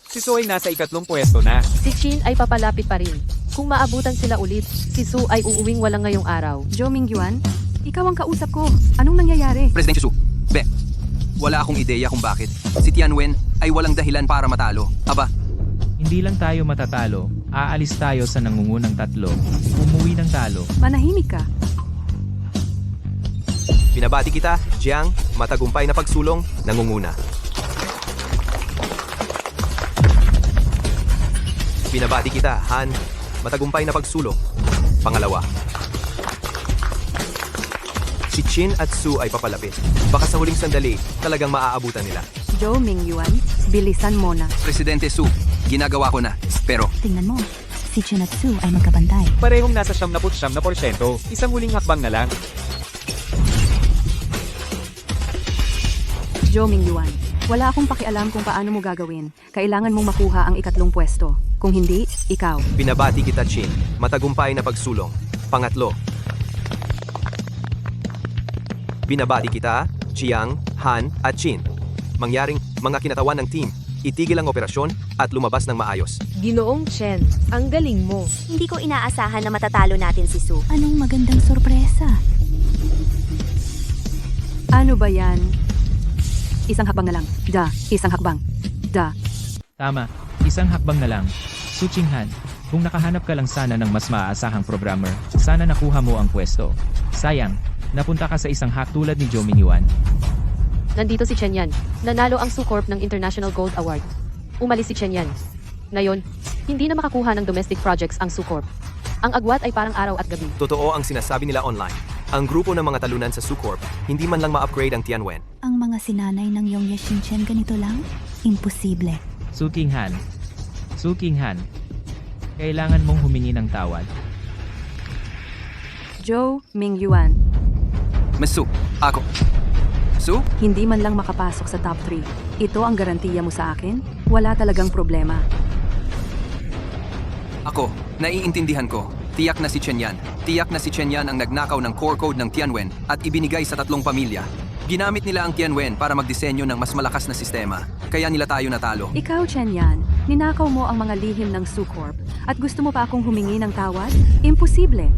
Si Su ay nasa ikatlong pwesto na. Si Qin ay papalapit pa rin. Kung maabutan sila ulit, si Su ay uuwing walang ngayong araw. Zhou Mingyuan, ikaw ang kausap ko. Anong nangyayari? Presidente Su, wala akong ideya kung bakit. Si Tianwen ay walang dahilan para matalo. Aba, Hindi lang tayo matatalo, aalis tayo sa nangungunang tatlo. Umuwi ng talo. Manahimik ka. Binabati kita, Jiang, matagumpay na pagsulong, nangunguna. Binabati kita, Han, matagumpay na pagsulong, pangalawa. Si Qin at Su ay papalapit. Baka sa huling sandali, talagang maaabutan nila. Zhou Mingyuan, bilisan mo na. Presidente Su, ginagawa ko na. Pero, Tingnan mo, si Chen at Su ay magkabantay. Parehong nasa 79%. Isang huling hakbang na lang. Zhou Mingyuan, wala akong pakialam kung paano mo gagawin. Kailangan mong makuha ang ikatlong pwesto. Kung hindi, ikaw. Binabati kita, Qin, matagumpay na pagsulong, pangatlo. Binabati kita, Jiang, Han, at Qin. Mangyaring mga kinatawan ng team, itigil ang operasyon at lumabas ng maayos. Ginoong Chen, ang galing mo. Hindi ko inaasahan na matatalo natin si Su. Anong magandang sorpresa? Ano ba yan? Isang hakbang na lang. Isang hakbang. Tama, isang hakbang na lang. Su Qinghan, kung nakahanap ka lang sana ng mas maaasahang programmer, sana nakuha mo ang pwesto. Sayang, napunta ka sa isang hack tulad ni Zhou Mingyuan. Nandito si Chen Yan. Nanalo ang Sucorp ng International Gold Award. Umalis si Chen Yan. Ngayon, hindi na makakuha ng domestic projects ang Sucorp. Ang agwat ay parang araw at gabi. Totoo ang sinasabi nila online. Ang grupo ng mga talunan sa Sucorp, hindi man lang ma-upgrade ang Tianwen. Ang mga sinanay ng Yongye Shinchen ganito lang? Imposible. Su Qinghan, kailangan mong humingi ng tawad. Zhou Mingyuan, Miss Su, ako. Su, hindi man lang makapasok sa top 3. Ito ang garantiya mo sa akin? Wala talagang problema. ako, naiintindihan ko. Tiyak na si Chen Yan. Tiyak na si Chen Yan ang nagnakaw ng core code ng Tianwen at ibinigay sa tatlong pamilya. Ginamit nila ang Tianwen para magdisenyo ng mas malakas na sistema. Kaya nila tayo natalo. Ikaw, Chen Yan, ninakaw mo ang mga lihim ng Sucorp at gusto mo pa akong humingi ng tawad? Imposible.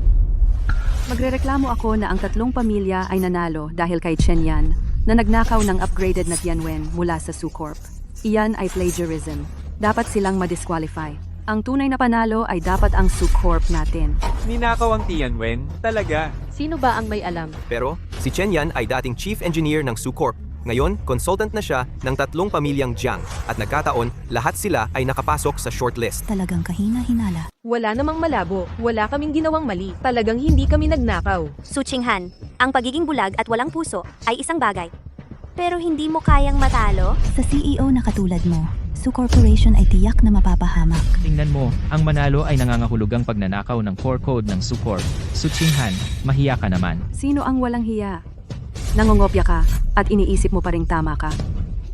Magrereklamo ako na ang tatlong pamilya ay nanalo dahil kay Chen Yan na nagnakaw ng upgraded na Tianwen mula sa Sucorp. Iyan ay plagiarism. Dapat silang madisqualify. Ang tunay na panalo ay dapat ang Sucorp natin. Ninakaw ang Tianwen, talaga. Sino ba ang may alam? Pero, si Chen Yan ay dating chief engineer ng Sucorp. Ngayon, consultant na siya ng 3 pamilyang Jiang at nagkataon, lahat sila ay nakapasok sa shortlist. Talagang kahina-hinala. Wala namang malabo, wala kaming ginawang mali. Talagang hindi kami nagnakaw. Su Chinghan, ang pagiging bulag at walang puso ay isang bagay. Pero hindi mo kayang matalo? Sa CEO na katulad mo, Su Corporation ay tiyak na mapapahamak. Tingnan mo, ang manalo ay nangangahulugang pagnanakaw ng core code ng Sucor. Su Chinghan, mahiya ka naman. Sino ang walang hiya? Nangongopya ka at iniisip mo pa ring tama ka.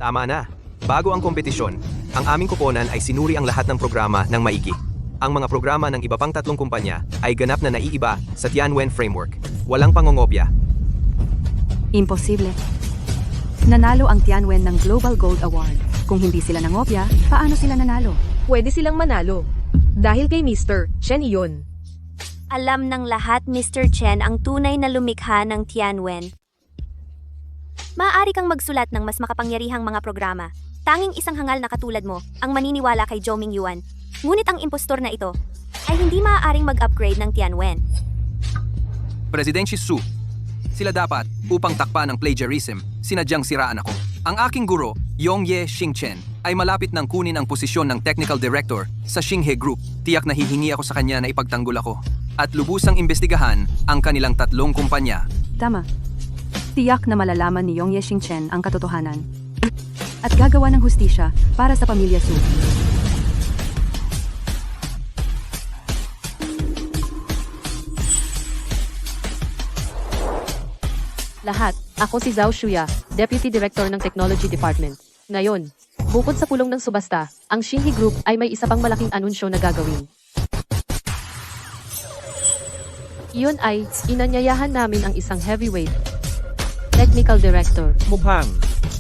Tama na. Bago ang kompetisyon, ang aming kuponan ay sinuri ang lahat ng programa ng maigi. Ang mga programa ng iba pang 3 kumpanya ay ganap na naiiba sa Tianwen Framework. Walang pangongopya. Imposible. Nanalo ang Tianwen ng Global Gold Award. Kung hindi sila nangopya, paano sila nanalo? Pwede silang manalo. Dahil kay Mr. Chen iyon. Alam ng lahat, Mr. Chen, ang tunay na lumikha ng Tianwen. Maaari kang magsulat ng mas makapangyarihang mga programa. Tanging isang hangal na katulad mo ang maniniwala kay Zhou Mingyuan. Ngunit ang impostor na ito ay hindi maaaring mag-upgrade ng Tianwen. Presidente Su, sila dapat, upang takpan ng plagiarism, sinadyang siraan ako. Ang aking guro, Yongye Xingchen, ay malapit ng kunin ang posisyon ng Technical Director sa Xinghe Group. Tiyak na hihingi ako sa kanya na ipagtanggol ako. At lubusang imbestigahan ang kanilang 3 kumpanya. Tama. Tiyak na malalaman ni Yongye Xingchen ang katotohanan. At gagawa ng hustisya para sa pamilya Su. Lahat, ako si Zhao Shuya, Deputy Director ng Technology Department. Ngayon, bukod sa pulong ng subasta, ang Xinghe Group ay may isa pang malaking anunsyo na gagawin. Iyon ay, inanyayahan namin ang isang heavyweight Technical Director. Mukhang,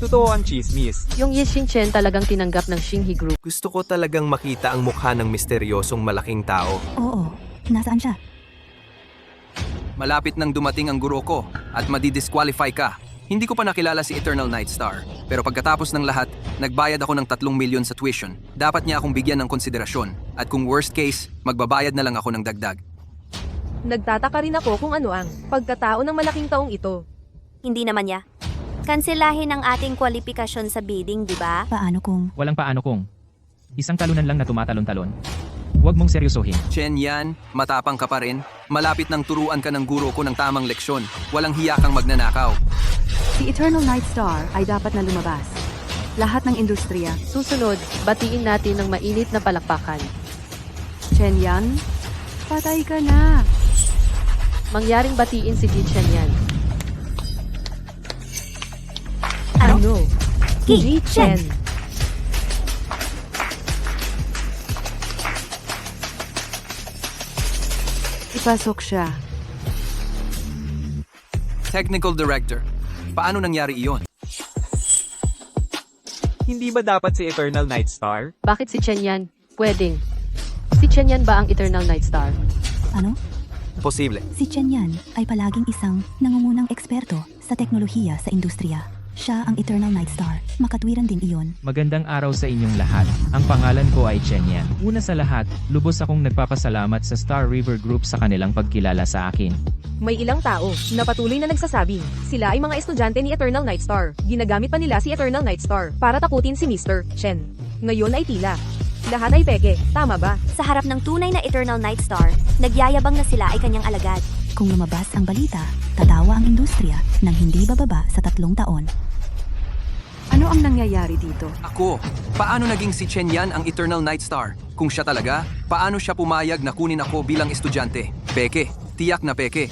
totoo ang chismis. Yung Ye Xingchen talagang tinanggap ng Xinghe Group. Gusto ko talagang makita ang mukha ng misteryosong malaking tao. Oo, nasaan siya? Malapit nang dumating ang guro ko at madidisqualify ka. Hindi ko pa nakilala si Eternal Night Star. Pero pagkatapos ng lahat, nagbayad ako ng 3 milyon sa tuition. Dapat niya akong bigyan ng konsiderasyon. At kung worst case, magbabayad na lang ako ng dagdag. Nagtataka rin ako kung ano ang pagkatao ng malaking taong ito. Hindi naman niya. Kanselahin ang ating kwalifikasyon sa bidding, di ba? Paano kung... Walang paano kung. Isang talunan lang na tumatalon-talon. Huwag mong seryosohin. Chen Yan, matapang ka pa rin. Malapit nang turuan ka ng guro ko ng tamang leksyon. Walang hiya kang magnanakaw. Si Eternal Night Star ay dapat na lumabas. Lahat ng industriya, Susunod, batiin natin ng mainit na palakpakan. Chen Yan, patay ka na. Mangyaring batiin si Ji Chen Yan. Ano? Ki Chen. Ipasok siya. Technical Director, paano nangyari iyon? Hindi ba dapat si Eternal Night Star? Bakit si Chen Yan? Pwedeng. Si Chen Yan ba ang Eternal Night Star? Ano? Posible. Si Chen Yan ay palaging isang nangungunang eksperto sa teknolohiya sa industriya. Siya ang Eternal Night Star. Makatwiran din iyon. Magandang araw sa inyong lahat. Ang pangalan ko ay Chen Yan. Una sa lahat, lubos akong nagpapasalamat sa Star River Group sa kanilang pagkilala sa akin. May ilang tao na patuloy na nagsasabing sila ay mga estudyante ni Eternal Night Star. Ginagamit pa nila si Eternal Night Star para takutin si Mr. Chen. Ngayon ay tila. Lahat ay peke, tama ba? Sa harap ng tunay na Eternal Night Star, nagyayabang na sila ay kanyang alagad. Kung lumabas ang balita, tatawa ang industriya ng hindi bababa sa 3 taon. Ano ang nangyayari dito? Ako, paano naging si Chen Yan ang Eternal Night Star? Kung siya talaga, paano siya pumayag na kunin ako bilang estudyante? Peke, tiyak na peke.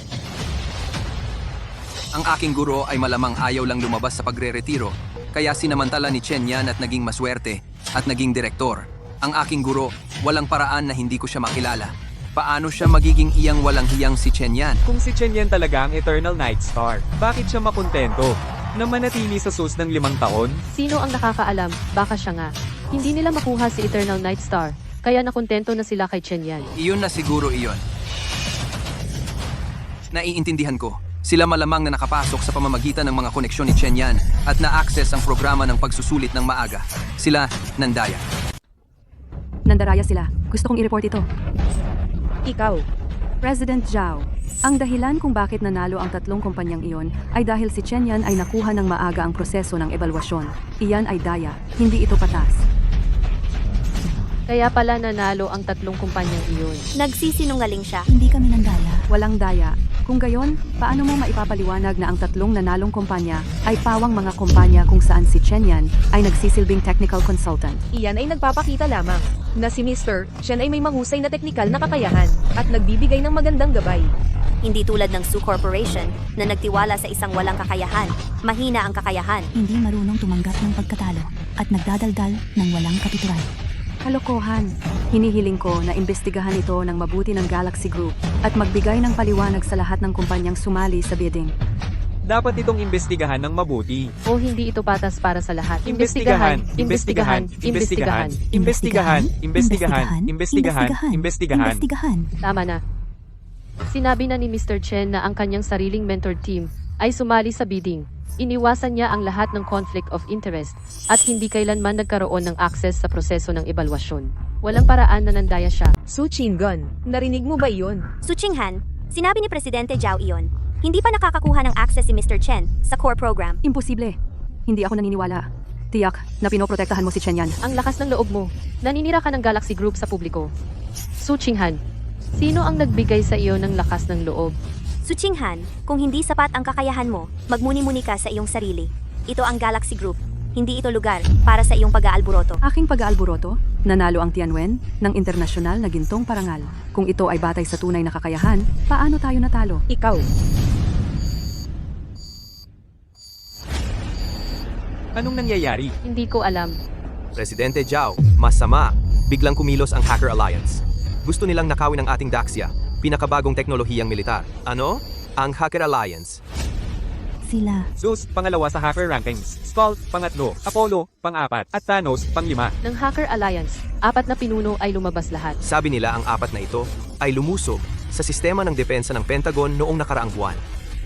Ang aking guro ay malamang ayaw lang lumabas sa pagre-retiro, kaya sinamantala ni Chen Yan at naging maswerte at naging direktor. Ang aking guro, walang paraan na hindi ko siya makilala. Paano siya magiging iyang walang hiyang si Chen Yan? Kung si Chen Yan talaga ang Eternal Night Star, bakit siya makontento na manatili sa sus ng 5 taon? Sino ang nakakaalam? Baka siya nga. Hindi nila makuha si Eternal Night Star, kaya nakontento na sila kay Chen Yan. Iyon na siguro iyon. Naiintindihan ko. Sila malamang na nakapasok sa pamamagitan ng mga koneksyon ni Chen Yan at na-access ang programa ng pagsusulit ng maaga. Sila, nandaya. Nandaraya sila. Gusto kong i-report ito. Ikaw. President Zhao, Ang dahilan kung bakit nanalo ang tatlong kumpanyang iyon ay dahil si Chen Yan ay nakuha ng maaga ang proseso ng ebalwasyon. Iyan ay daya, hindi ito patas. Kaya pala nanalo ang tatlong kumpanyang iyon. Nagsisinungaling siya. Hindi kami nandaya. Walang daya. Kung gayon, paano mo maipapaliwanag na ang tatlong nanalong kumpanya ay pawang mga kumpanya kung saan si Chen Yan ay nagsisilbing technical consultant? Iyan ay nagpapakita lamang na si Mr. Chen ay may mahusay na teknikal na kakayahan at nagbibigay ng magandang gabay. Hindi tulad ng Su Corporation na nagtiwala sa isang walang kakayahan. Mahina ang kakayahan. Hindi marunong tumanggap ng pagkatalo at nagdadaldal ng walang kapituran. Kalokohan. Hinihiling ko na imbestigahan ito ng mabuti ng Galaxy Group at magbigay ng paliwanag sa lahat ng kumpanyang sumali sa bidding. Dapat itong imbestigahan ng mabuti. O hindi ito patas para sa lahat. Imbestigahan, imbestigahan, imbestigahan, imbestigahan, imbestigahan, imbestigahan, imbestigahan. Imbestigahan. Tama na. Sinabi na ni Mr. Chen na ang kanyang sariling mentor team ay sumali sa bidding. Iniwasan niya ang lahat ng conflict of interest at hindi kailanman nagkaroon ng access sa proseso ng ebalwasyon. Walang paraan na nandaya siya. Su Qinggan, narinig mo ba iyon? Su Qinghan, sinabi ni Presidente Zhao iyon. Hindi pa nakakakuha ng access si Mr. Chen sa core program. Imposible. Hindi ako naniniwala. Tiyak na pinoprotektahan mo si Chen Yan. Ang lakas ng loob mo. Naninira ka ng Galaxy Group sa publiko. Su Qinghan, sino ang nagbigay sa iyo ng lakas ng loob? Su Qinghan, kung hindi sapat ang kakayahan mo, magmuni-muni ka sa iyong sarili. Ito ang Galaxy Group. Hindi ito lugar para sa iyong pag-aalburoto. Aking pag-aalburoto, nanalo ang Tianwen ng internasyonal na gintong parangal. Kung ito ay batay sa tunay na kakayahan, paano tayo natalo? Ikaw. Anong nangyayari? Hindi ko alam. Presidente Zhao, masama. Biglang kumilos ang Hacker Alliance. Gusto nilang nakawin ang ating Daxia, pinakabagong teknolohiyang militar. Ano? Ang Hacker Alliance. Sila. Zeus, pangalawa sa hacker rankings. Skull, pangatlo. Apollo, pang-apat. At Thanos, pang-lima. Ng Hacker Alliance, 4 na pinuno ay lumabas lahat. Sabi nila ang 4 na ito ay lumusob sa sistema ng depensa ng Pentagon noong nakaraang buwan.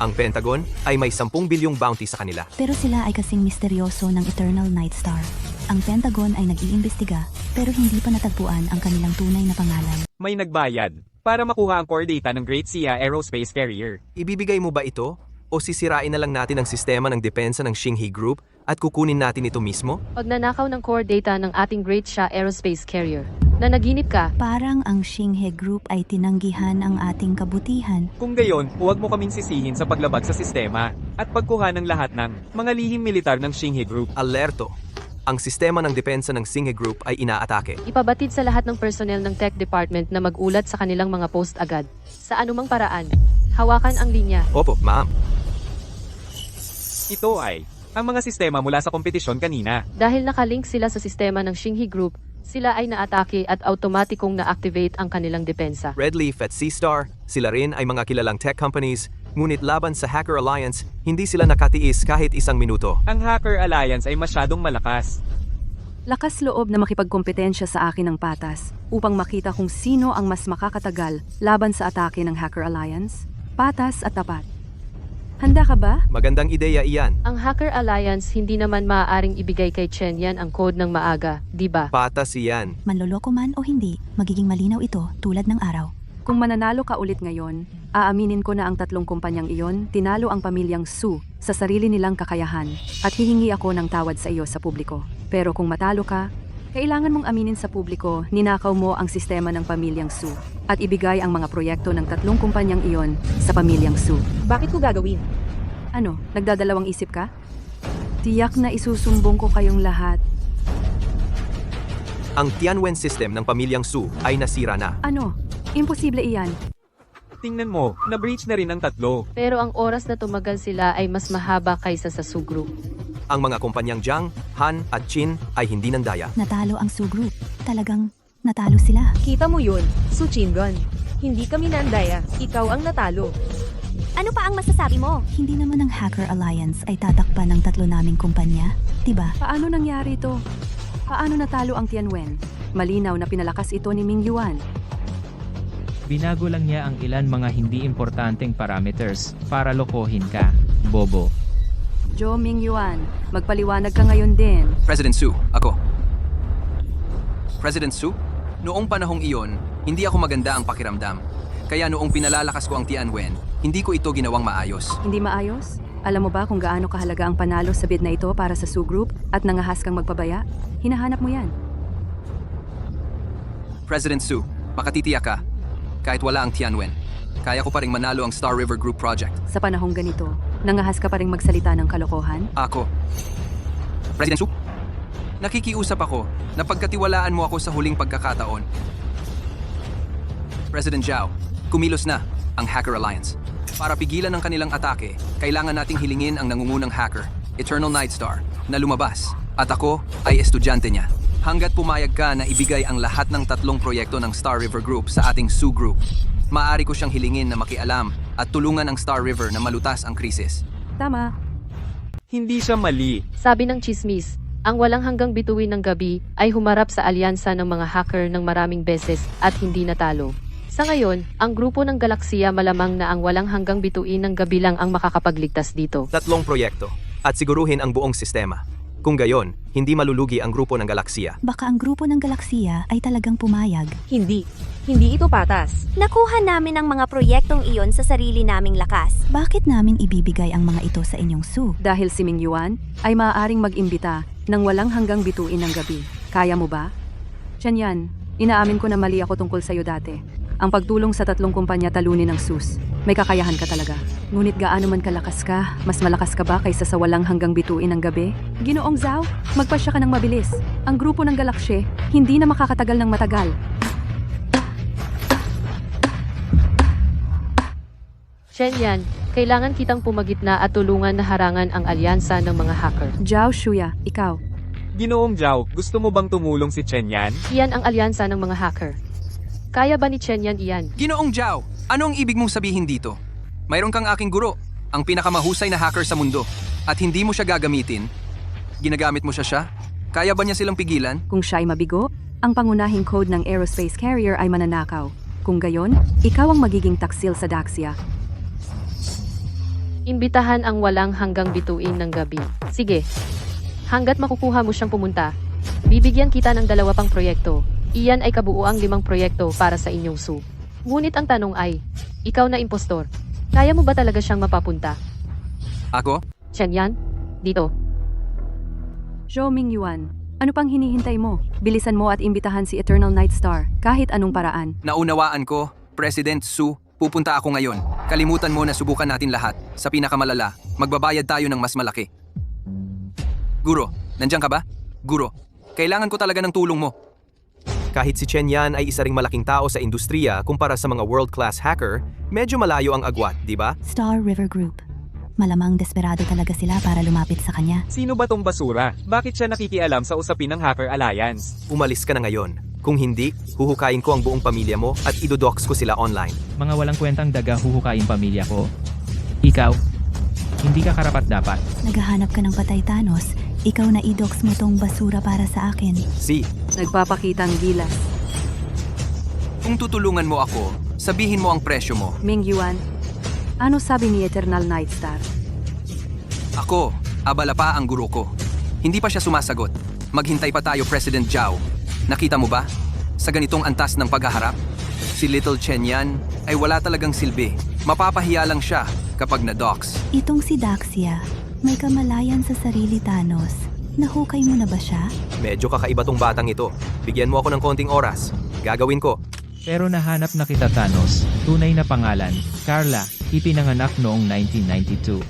Ang Pentagon ay may 10 bilyong bounty sa kanila. Pero sila ay kasing misteryoso ng Eternal Night Star. Ang Pentagon ay nag-iimbestiga pero hindi pa natagpuan ang kanilang tunay na pangalan. May nagbayad para makuha ang core data ng Great Sia Aerospace Carrier. Ibibigay mo ba ito? O sisirain na lang natin ang sistema ng depensa ng Xinghe Group at kukunin natin ito mismo? Pagnanakaw ng core data ng ating Great Sia Aerospace Carrier. Nanaginip ka, Parang ang Xinghe Group ay tinanggihan ang ating kabutihan. Kung gayon, huwag mo kaming sisihin sa paglabag sa sistema at pagkuha ng lahat ng mga lihim militar ng Xinghe Group. Alerto! Ang sistema ng depensa ng Xinghe Group ay inaatake. ipabatid sa lahat ng personnel ng Tech Department na magulat sa kanilang mga post agad. Sa anumang paraan, hawakan ang linya. Opo, ma'am. Ito ay ang mga sistema mula sa kompetisyon kanina. Dahil nakalink sila sa sistema ng Xinghe Group, sila ay naatake at automatikong na-activate ang kanilang depensa. Red Leaf at Seastar, sila rin ay mga kilalang tech companies, ngunit laban sa Hacker Alliance, hindi sila nakatiis kahit isang minuto. Ang Hacker Alliance ay masyadong malakas. Lakas loob na makipagkompetensya sa akin ng patas upang makita kung sino ang mas makakatagal laban sa atake ng Hacker Alliance. Patas at tapat. Handa ka ba? Magandang ideya iyan. Ang Hacker Alliance hindi naman maaaring ibigay kay Chen Yan ang code ng maaga, di ba? Patas iyan. Manloloko man o hindi, magiging malinaw ito tulad ng araw. Kung mananalo ka ulit ngayon, aaminin ko na ang tatlong kumpanyang iyon tinalo ang pamilyang Su sa sarili nilang kakayahan at hihingi ako ng tawad sa iyo sa publiko. Pero kung matalo ka, kailangan mong aminin sa publiko ninakaw mo ang sistema ng pamilyang Su at ibigay ang mga proyekto ng tatlong kumpanyang iyon sa pamilyang Su. Bakit ko gagawin? Ano, nagdadalawang isip ka? Tiyak na isusumbong ko kayong lahat. Ang Tianwen system ng pamilyang Su ay nasira na. Ano? Imposible iyan. Tingnan mo, na-breach na rin ang tatlo. Pero ang oras na tumagal sila ay mas mahaba kaysa sa Su Group. Ang mga kumpanyang Jiang, Han at Qin ay hindi nandaya. Natalo ang Su Group. Talagang natalo sila. Kita mo yun, Su Qinggan. Hindi kami nandaya, ikaw ang natalo. Ano pa ang masasabi mo? Hindi naman ang Hacker Alliance ay tatakpan ng tatlo naming kumpanya, diba? Paano nangyari ito? Paano natalo ang Tianwen? Malinaw na pinalakas ito ni Ming Yuan. Binago lang niya ang ilan mga hindi importanteng parameters para lokohin ka, bobo. Jo Ming Yuan, magpaliwanag ka ngayon din. President Su, ako. President Su, noong panahong iyon, hindi ako maganda ang pakiramdam. Kaya noong pinalalakas ko ang Tianwen, hindi ko ito ginawang maayos. Hindi maayos? Alam mo ba kung gaano kahalaga ang panalo sa bid na ito para sa Su Group at nangahas kang magpabaya? Hinahanap mo yan. President Su, makatitiyak ka. Kahit wala ang Tianwen, kaya ko pa ring manalo ang Star River Group project. Sa panahong ganito, nangahas ka pa ring magsalita ng kalokohan? Ako. President Su, nakikiusap ako na pagkatiwalaan mo ako sa huling pagkakataon. President Zhao, kumilos na ang Hacker Alliance. Para pigilan ang kanilang atake, kailangan nating hilingin ang nangungunang hacker, Eternal Nightstar, na lumabas. At ako ay estudyante niya. Hanggat pumayag ka na ibigay ang lahat ng 3 proyekto ng Star River Group sa ating Su Group, maaari ko siyang hilingin na makialam at tulungan ang Star River na malutas ang krisis. Tama. Hindi siya mali. Sabi ng chismis, ang walang hanggang bituin ng gabi ay humarap sa alyansa ng mga hacker ng maraming beses at hindi natalo. Sa ngayon, ang grupo ng Galaksiya malamang na ang walang hanggang bituin ng gabi lang ang makakapagligtas dito. 3 proyekto at siguruhin ang buong sistema. Kung gayon, hindi malulugi ang grupo ng Galaksiya. Baka ang grupo ng Galaksiya ay talagang pumayag. Hindi. Hindi ito patas. Nakuha namin ang mga proyektong iyon sa sarili naming lakas. Bakit namin ibibigay ang mga ito sa inyong Su? Dahil si Ming Yuan ay maaaring mag-imbita ng walang hanggang bituin ng gabi. Kaya mo ba? Tianyan, inaamin ko na mali ako tungkol sa'yo dati. Ang pagtulong sa 3 kumpanya talunin ng SUS. May kakayahan ka talaga. Ngunit gaano man kalakas ka, mas malakas ka ba kaysa sa walang hanggang bituin ng gabi? Ginoong Zhao, magpasya ka ng mabilis. Ang grupo ng Galaksye, hindi na makakatagal ng matagal. Shenyan, kailangan kitang pumagitna at tulungan na harangan ang alyansa ng mga hacker. Zhao Shuya, ikaw. Ginoong Zhao, gusto mo bang tumulong si Chen Yan? Iyan ang alyansa ng mga hacker. Kaya ba ni Shenyan iyan? Ginoong Zhao, ano ang ibig mong sabihin dito? Mayroon kang aking guro, ang pinakamahusay na hacker sa mundo, at hindi mo siya gagamitin. Ginagamit mo siya? Kaya ba niya silang pigilan? Kung siya ay mabigo, ang pangunahing code ng aerospace carrier ay mananakaw. Kung gayon, ikaw ang magiging taksil sa Daxia. Imbitahan ang walang hanggang bituin ng gabi. Sige, hanggat makukuha mo siyang pumunta, bibigyan kita ng 2 pang proyekto. Iyan ay kabuuang 5 proyekto para sa inyong Su. Ngunit ang tanong ay, ikaw na impostor, kaya mo ba talaga siyang mapapunta? Ako? Shenyan, dito. Zhou Ming Yuan, ano pang hinihintay mo? Bilisan mo at imbitahan si Eternal Nightstar, kahit anong paraan. Naunawaan ko, President Su, pupunta ako ngayon. Kalimutan mo na subukan natin lahat. Sa pinakamalala, magbabayad tayo ng mas malaki. Guro, nandiyan ka ba? Guro, kailangan ko talaga ng tulong mo. Kahit si Chen Yan ay isa ring malaking tao sa industriya kumpara sa mga world-class hacker, medyo malayo ang agwat, di ba? Star River Group. Malamang desperado talaga sila para lumapit sa kanya. Sino ba tong basura? Bakit siya nakikialam sa usapin ng Hacker Alliance? Umalis ka na ngayon. Kung hindi, huhukayin ko ang buong pamilya mo at idodox ko sila online. Mga walang kwentang daga huhukain pamilya ko. Ikaw, hindi ka karapat dapat. Naghahanap ka ng patay Thanos. Ikaw na idox mo tong basura para sa akin. Si, Nagpapakitang gilas. Kung tutulungan mo ako, sabihin mo ang presyo mo. Ming Yuan, ano sabi ni Eternal Nightstar? Ako, abala pa ang guro ko. Hindi pa siya sumasagot. Maghintay pa tayo, President Zhao. Nakita mo ba? Sa ganitong antas ng paghaharap, si Little Chen Yan ay wala talagang silbi. Mapapahiya lang siya kapag na-dox. Itong si Daxia, may kamalayan sa sarili Thanos. Nahukay mo na ba siya? medyo kakaiba tong batang ito. Bigyan mo ako ng konting oras. Gagawin ko. Pero nahanap na kita Thanos, tunay na pangalan, Carla, ipinanganak noong 1992.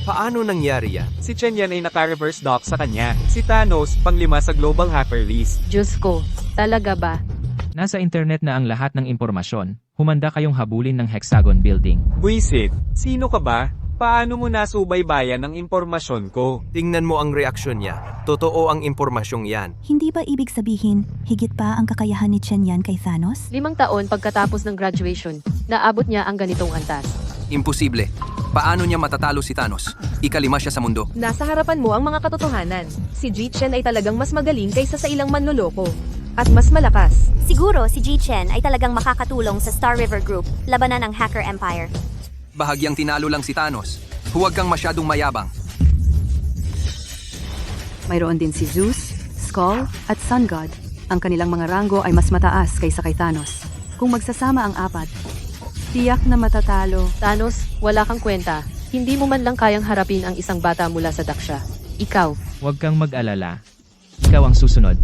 Paano nangyari yan? Si Chen Yan ay naka-reverse dock sa kanya. Si Thanos, pang-5 sa Global Hacker List. Diyos ko, talaga ba? Nasa internet na ang lahat ng impormasyon, humanda kayong habulin ng Hexagon Building. Buisit, sino ka ba? Paano mo nasubaybayan ang impormasyon ko? Tingnan mo ang reaksyon niya. Totoo ang impormasyong yan. Hindi ba ibig sabihin, higit pa ang kakayahan ni Chen Yan kay Thanos? 5 taon pagkatapos ng graduation, naabot niya ang ganitong antas. Imposible. Paano niya matatalo si Thanos? Ika-5 siya sa mundo. Nasa harapan mo ang mga katotohanan. Si Ji Chen ay talagang mas magaling kaysa sa ilang manloloko. At mas malakas. Siguro si Ji Chen ay talagang makakatulong sa Star River Group, labanan ang Hacker Empire. Bahagyang tinalo lang si Thanos. Huwag kang masyadong mayabang. Mayroon din si Zeus, Skull, at Sun God. Ang kanilang mga ranggo ay mas mataas kaysa kay Thanos. Kung magsasama ang apat, tiyak na matatalo. Thanos, wala kang kwenta. Hindi mo man lang kayang harapin ang isang bata mula sa Daksha. Ikaw, Huwag kang mag-alala. Ikaw ang susunod.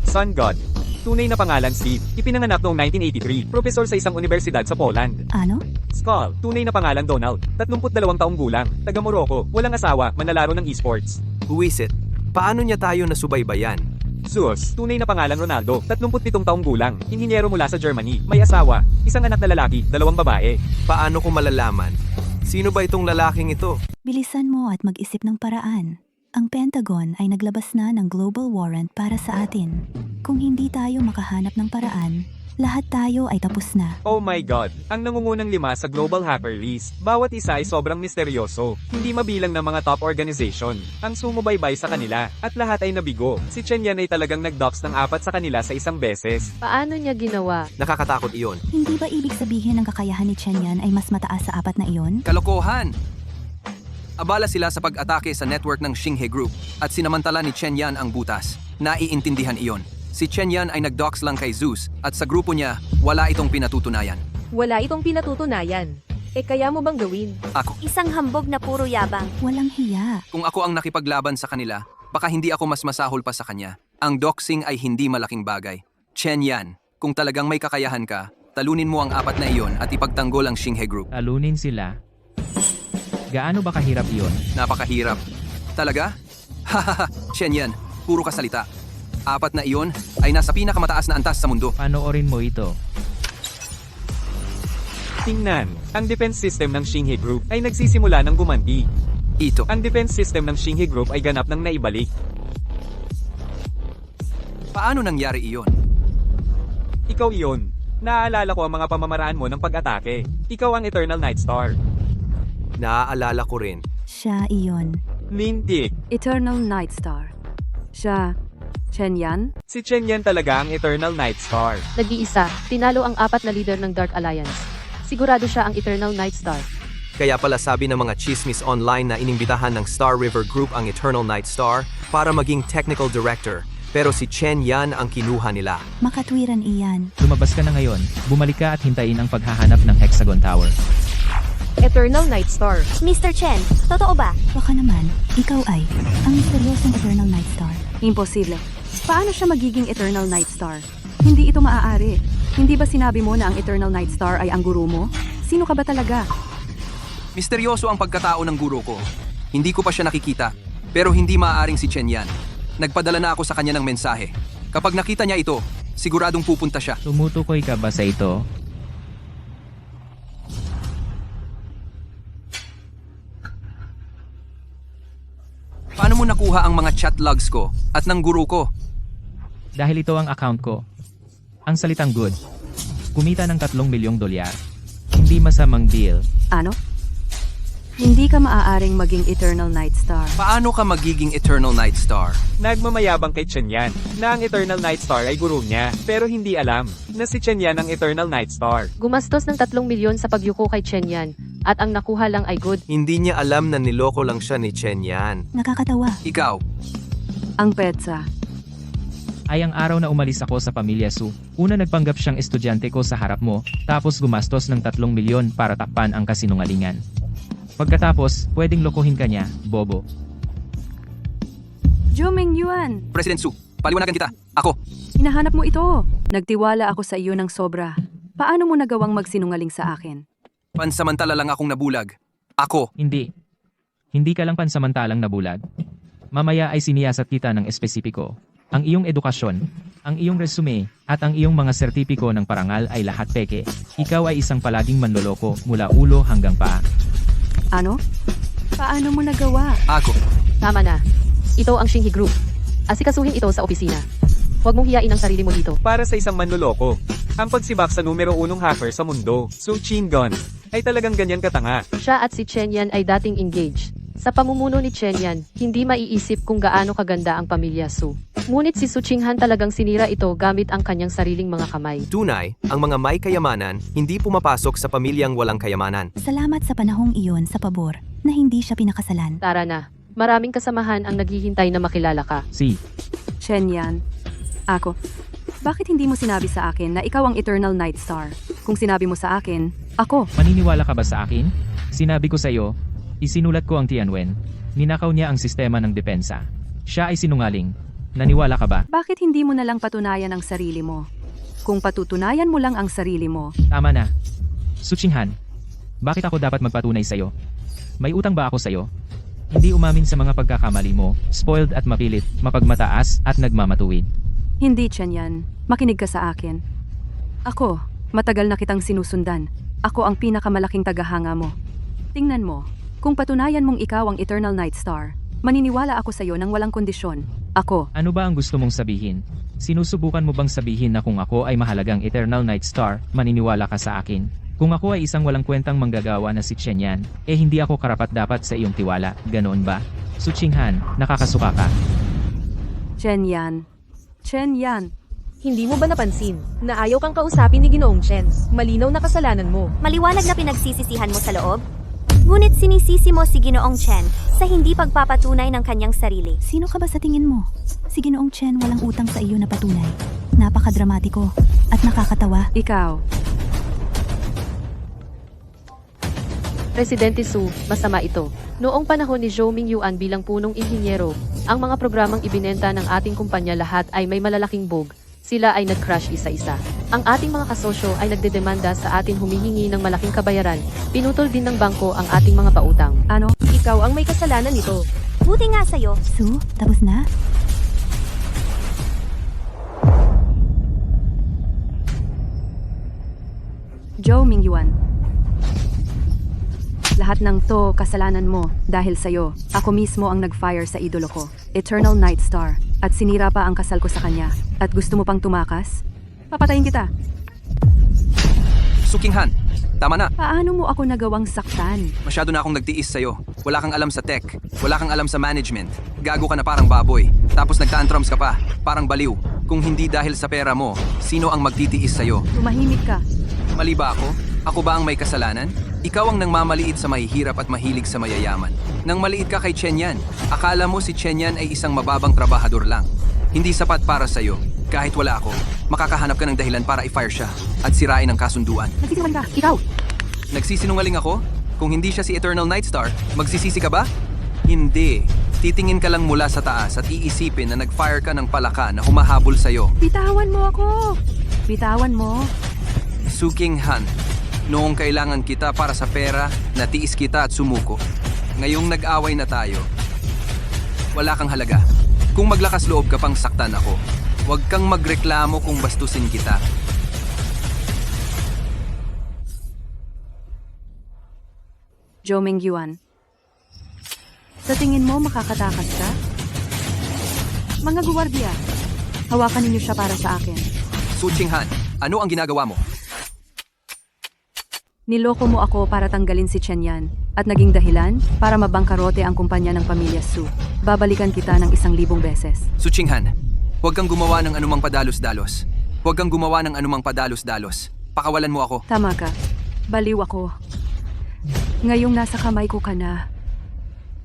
Sun God. Tunay na pangalan Steve. Ipinanganak noong 1983. Profesor sa isang universidad sa Poland. Ano? Skull. Tunay na pangalan Donald. 32 taong gulang. Taga Morocco. Walang asawa. Manlalaro ng esports. Who is it? Paano niya tayo nasubaybayan? Zeus. Tunay na pangalan Ronaldo. 37 taong gulang. Inhinyero mula sa Germany. May asawa. Isang anak na lalaki. 2 babae. Paano ko malalaman? Sino ba itong lalaking ito? Bilisan mo at mag-isip ng paraan. Ang Pentagon ay naglabas na ng global warrant para sa atin. Kung hindi tayo makahanap ng paraan, lahat tayo ay tapos na. Oh my God. Ang nangungunang 5 sa Global Hacker List. Bawat isa ay sobrang misteryoso. Hindi mabilang ng mga top organization. Ang sumubaybay sa kanila. At lahat ay nabigo. Si Chen Yan ay talagang nag-dox ng 4 sa kanila sa isang beses. paano niya ginawa? Nakakatakot iyon. Hindi ba ibig sabihin ng kakayahan ni Chen Yan ay mas mataas sa 4 na iyon? Kalokohan! Abala sila sa pag-atake sa network ng Xinghe Group at sinamantala ni Chen Yan ang butas. Naiintindihan iyon. Si Chen Yan ay nag-dox lang kay Zeus at sa grupo niya, wala itong pinatutunayan. Wala itong pinatutunayan. Kaya mo bang gawin? Ako, Isang hambog na puro yabang. Walang hiya. kung ako ang nakipaglaban sa kanila, baka hindi ako mas masahol pa sa kanya. Ang doxing ay hindi malaking bagay. Chen Yan, kung talagang may kakayahan ka, talunin mo ang 4 na iyon at ipagtanggol ang Xinghe Group. Talunin sila. Gaano ba kahirap iyon? Napakahirap. Talaga? Hahaha, Chen Yan, puro kasalita. 4 na iyon ay nasa pinakamataas na antas sa mundo. Panoorin mo ito. Tingnan. Ang defense system ng Xinghe Group ay nagsisimula ng gumanti. Ito. Ang defense system ng Xinghe Group ay ganap ng naibalik. Paano nangyari iyon? Ikaw iyon. Naaalala ko ang mga pamamaraan mo ng pag-atake. Ikaw ang Eternal Night Star. Naaalala ko rin. Siya iyon. Lintik. Eternal Night Star. Siya, Chen Yan? Si Chen Yan talaga ang Eternal Night Star. Nag-iisa, tinalo ang 4 na leader ng Dark Alliance. Sigurado siya ang Eternal Night Star. Kaya pala sabi ng mga chismis online na inimbitahan ng Star River Group ang Eternal Night Star para maging technical director. Pero si Chen Yan ang kinuha nila. Makatwiran iyan. Lumabas ka na ngayon. Bumalik ka at hintayin ang paghahanap ng Hexagon Tower. Eternal Night Star. Mr. Chen, totoo ba? Baka naman, ikaw ay ang misteryosong Eternal Night Star. Imposible. Paano siya magiging Eternal Night Star? Hindi ito maaari. Hindi ba sinabi mo na ang Eternal Night Star ay ang guru mo? Sino ka ba talaga? Misteryoso ang pagkatao ng guro ko. Hindi ko pa siya nakikita, pero hindi maaaring si Chen Yan. Nagpadala na ako sa kanya ng mensahe. Kapag nakita niya ito, siguradong pupunta siya. Tumutukoy ka ba sa ito? Paano mo nakuha ang mga chat logs ko at ng guru ko? Dahil ito ang account ko. Ang salitang good. Kumita ng 3 milyong dolyar. Hindi masamang deal. Ano? Hindi ka maaaring maging Eternal Night Star. Paano ka magiging Eternal Night Star? Nagmamayabang kay Chen Yan na ang Eternal Night Star ay guru niya. Pero hindi alam na si Chen Yan ang Eternal Night Star. Gumastos ng 3 milyon sa pagyuko kay Chen Yan, at ang nakuha lang ay good. Hindi niya alam na niloko lang siya ni Chen Yan. Nakakatawa. Ikaw, Ang petsa. Ay ang araw na umalis ako sa pamilya Su. Una nagpanggap siyang estudyante ko sa harap mo, tapos gumastos ng 3 milyon para takpan ang kasinungalingan. Pagkatapos, pwedeng lokohin ka niya, bobo. Joming Yuan, President Su, paliwanagan kita. Ako, hinahanap mo ito. Nagtiwala ako sa iyo ng sobra. Paano mo nagawang magsinungaling sa akin? pansamantala lang akong nabulag. Ako, Hindi. Hindi ka lang pansamantalang nabulag. Mamaya ay siniyasat kita ng espesipiko. Ang iyong edukasyon, ang iyong resume, at ang iyong mga sertipiko ng parangal ay lahat peke. Ikaw ay isang palaging manloloko mula ulo hanggang paa. Ano? Paano mo nagawa? ako. Tama na. Ito ang Xinghe Group. Asikasuhin ito sa opisina. Huwag mong hiyain ang sarili mo dito. Para sa isang manloloko, ang pagsibak sa numero 1 hacker sa mundo, Su Chingon, ay talagang ganyan katanga. Siya at si Chen Yan ay dating engaged. Sa pamumuno ni Chen Yan, hindi maiisip kung gaano kaganda ang pamilya Su. Ngunit si Su Qinghan talagang sinira ito gamit ang kanyang sariling mga kamay. Tunay, ang mga may kayamanan hindi pumapasok sa pamilyang walang kayamanan. Salamat sa panahong iyon sa pabor na hindi siya pinakasalan. Tara na. Maraming kasamahan ang naghihintay na makilala ka. Si, Chen Yan. Ako. Bakit hindi mo sinabi sa akin na ikaw ang Eternal Night Star? Kung sinabi mo sa akin, ako. Maniniwala ka ba sa akin? Sinabi ko sa'yo, isinulat ko ang Tianwen. Ninakaw niya ang sistema ng depensa. Siya ay sinungaling. Naniwala ka ba? Bakit hindi mo na lang patunayan ang sarili mo? Kung patutunayan mo lang ang sarili mo, Tama na. Su Qinghan, bakit ako dapat magpatunay sa'yo? May utang ba ako sa'yo? Hindi umamin sa mga pagkakamali mo, spoiled at mapilit, mapagmataas at nagmamatuwid. hindi Chen Yan. Makinig ka sa akin. Ako, matagal na kitang sinusundan. Ako ang pinakamalaking tagahanga mo. Tingnan mo, kung patunayan mong ikaw ang Eternal Night Star, maniniwala ako sa'yo ng walang kondisyon. Ako, Ano ba ang gusto mong sabihin? Sinusubukan mo bang sabihin na kung ako ay mahalagang Eternal Night Star, maniniwala ka sa akin? Kung ako ay isang walang kwentang manggagawa na si Chen Yan, hindi ako karapat-dapat sa iyong tiwala, ganoon ba? Su Qinghan, nakakasuka ka. Chen Yan. Chen Yan. Hindi mo ba napansin na ayaw kang kausapin ni Ginoong Chen? Malinaw na kasalanan mo. Maliwanag na pinagsisisihan mo sa loob? Ngunit sinisisi mo si Ginoong Chen sa hindi pagpapatunay ng kanyang sarili. Sino ka ba sa tingin mo? Si Ginoong Chen walang utang sa iyo na patunay. Napakadramatiko at nakakatawa. Ikaw. Presidente Su, masama ito. Noong panahon ni Zhou Mingyuan bilang punong inhinyero, ang mga programang ibinenta ng ating kumpanya lahat ay may malalaking bug. Sila ay nag-crash isa-isa. Ang ating mga kasosyo ay nagdedemanda sa atin humihingi ng malaking kabayaran. Pinutol din ng bangko ang ating mga pautang. Ano? Ikaw ang may kasalanan nito. Buti nga sa'yo. Su, tapos na? Zhou Mingyuan. Lahat ng to kasalanan mo dahil sa'yo. Ako mismo ang nag-fire sa idolo ko, Eternal Night Star, at sinira pa ang kasal ko sa kanya. At gusto mo pang tumakas? Papatayin kita. Su Qinghan, tama na. Paano mo ako nagawang saktan? Masyado na akong nagtiis sa'yo. Wala kang alam sa tech. Wala kang alam sa management. Gago ka na parang baboy. Tapos nagtantrums ka pa. Parang baliw. Kung hindi dahil sa pera mo, sino ang magtitiis sa'yo? Tumahimik ka. Mali ba ako? Ako ba ang may kasalanan? Ikaw ang nangmamaliit sa mahihirap at mahilig sa mayayaman. Nang maliit ka kay Chen Yan, akala mo si Chen Yan ay isang mababang trabahador lang. Hindi sapat para sa'yo. Kahit wala ako, makakahanap ka ng dahilan para i-fire siya at sirain ang kasunduan. Nagsisinungaling ka. Ikaw! Nagsisinungaling ako? Kung hindi siya si Eternal Night Star, magsisisi ka ba? Hindi. Titingin ka lang mula sa taas at iisipin na nag-fire ka ng palaka na humahabol sa'yo. Bitawan mo ako! Bitawan mo. Su Qinghan, noong kailangan kita para sa pera, natiis kita at sumuko. Ngayong nag-away na tayo, wala kang halaga. Kung maglakas loob ka pang saktan ako, huwag kang magreklamo kung bastusin kita. Zhou Mingyuan. Sa tingin mo makakatakas ka? Mga guwardiya, hawakan ninyo siya para sa akin. Su Qinghan, ano ang ginagawa mo? Niloko mo ako para tanggalin si Chen Yan at naging dahilan para mabangkarote ang kumpanya ng pamilya Su. Babalikan kita ng 1,000 beses. Su Qinghan, huwag kang gumawa ng anumang padalos-dalos. Huwag kang gumawa ng anumang padalos-dalos. Pakawalan mo ako. Tama ka. Baliw ako. Ngayong nasa kamay ko ka na,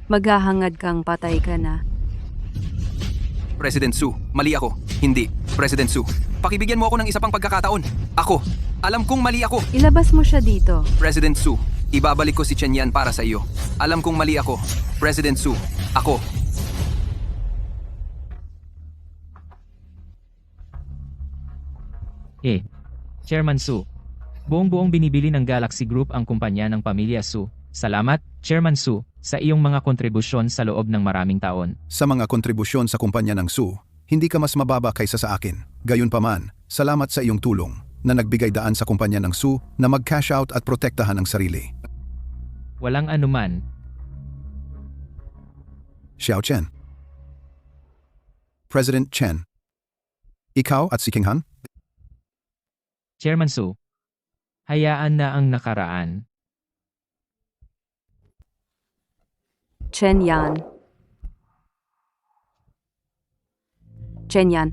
maghahangad kang patay ka na. President Su, mali ako. Hindi. President Su, pakibigyan mo ako ng isa pang pagkakataon. Ako, alam kong mali ako. Ilabas mo siya dito. President Su, ibabalik ko si Chen Yan para sa iyo. Alam kong mali ako. President Su, ako. Chairman Su. Buong-buong binibili ng Galaxy Group ang kumpanya ng pamilya Su. Salamat, Chairman Su, sa iyong mga kontribusyon sa loob ng maraming taon. Sa mga kontribusyon sa kumpanya ng Su, hindi ka mas mababa kaysa sa akin. Gayunpaman, salamat sa iyong tulong na nagbigay daan sa kumpanya ng Su na mag-cash out at protektahan ang sarili. Walang anuman. Xiao Chen. President Chen. Ikaw at si Qinghan? Chairman Su. Hayaan na ang nakaraan. Chen Yan. Chen Yan.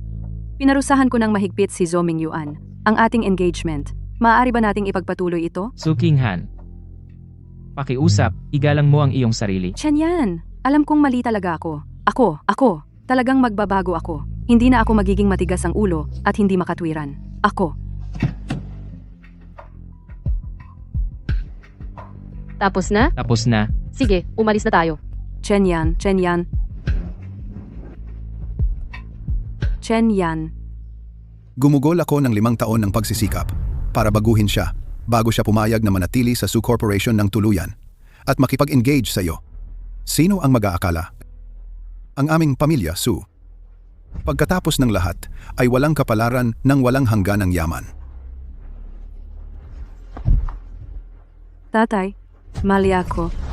Pinarusahan ko ng mahigpit si Zhou Mingyuan. Ang ating engagement. Maaari ba nating ipagpatuloy ito? Su Qinghan. Pakiusap, igalang mo ang iyong sarili. Chen Yan. Alam kong mali talaga ako. Ako. Talagang magbabago ako. Hindi na ako magiging matigas ang ulo at hindi makatwiran. Ako. Tapos na? Tapos na. Sige, umalis na tayo. Chen Yan, Chen Yan. Chen Yan. Gumugol ako ng 5 taon ng pagsisikap para baguhin siya bago siya pumayag na manatili sa Su Corporation ng tuluyan at makipag-engage sa iyo. Sino ang mag-aakala? Ang aming pamilya, Su. Pagkatapos ng lahat ay walang kapalaran ng walang hangganang yaman. Tatay, mali ako.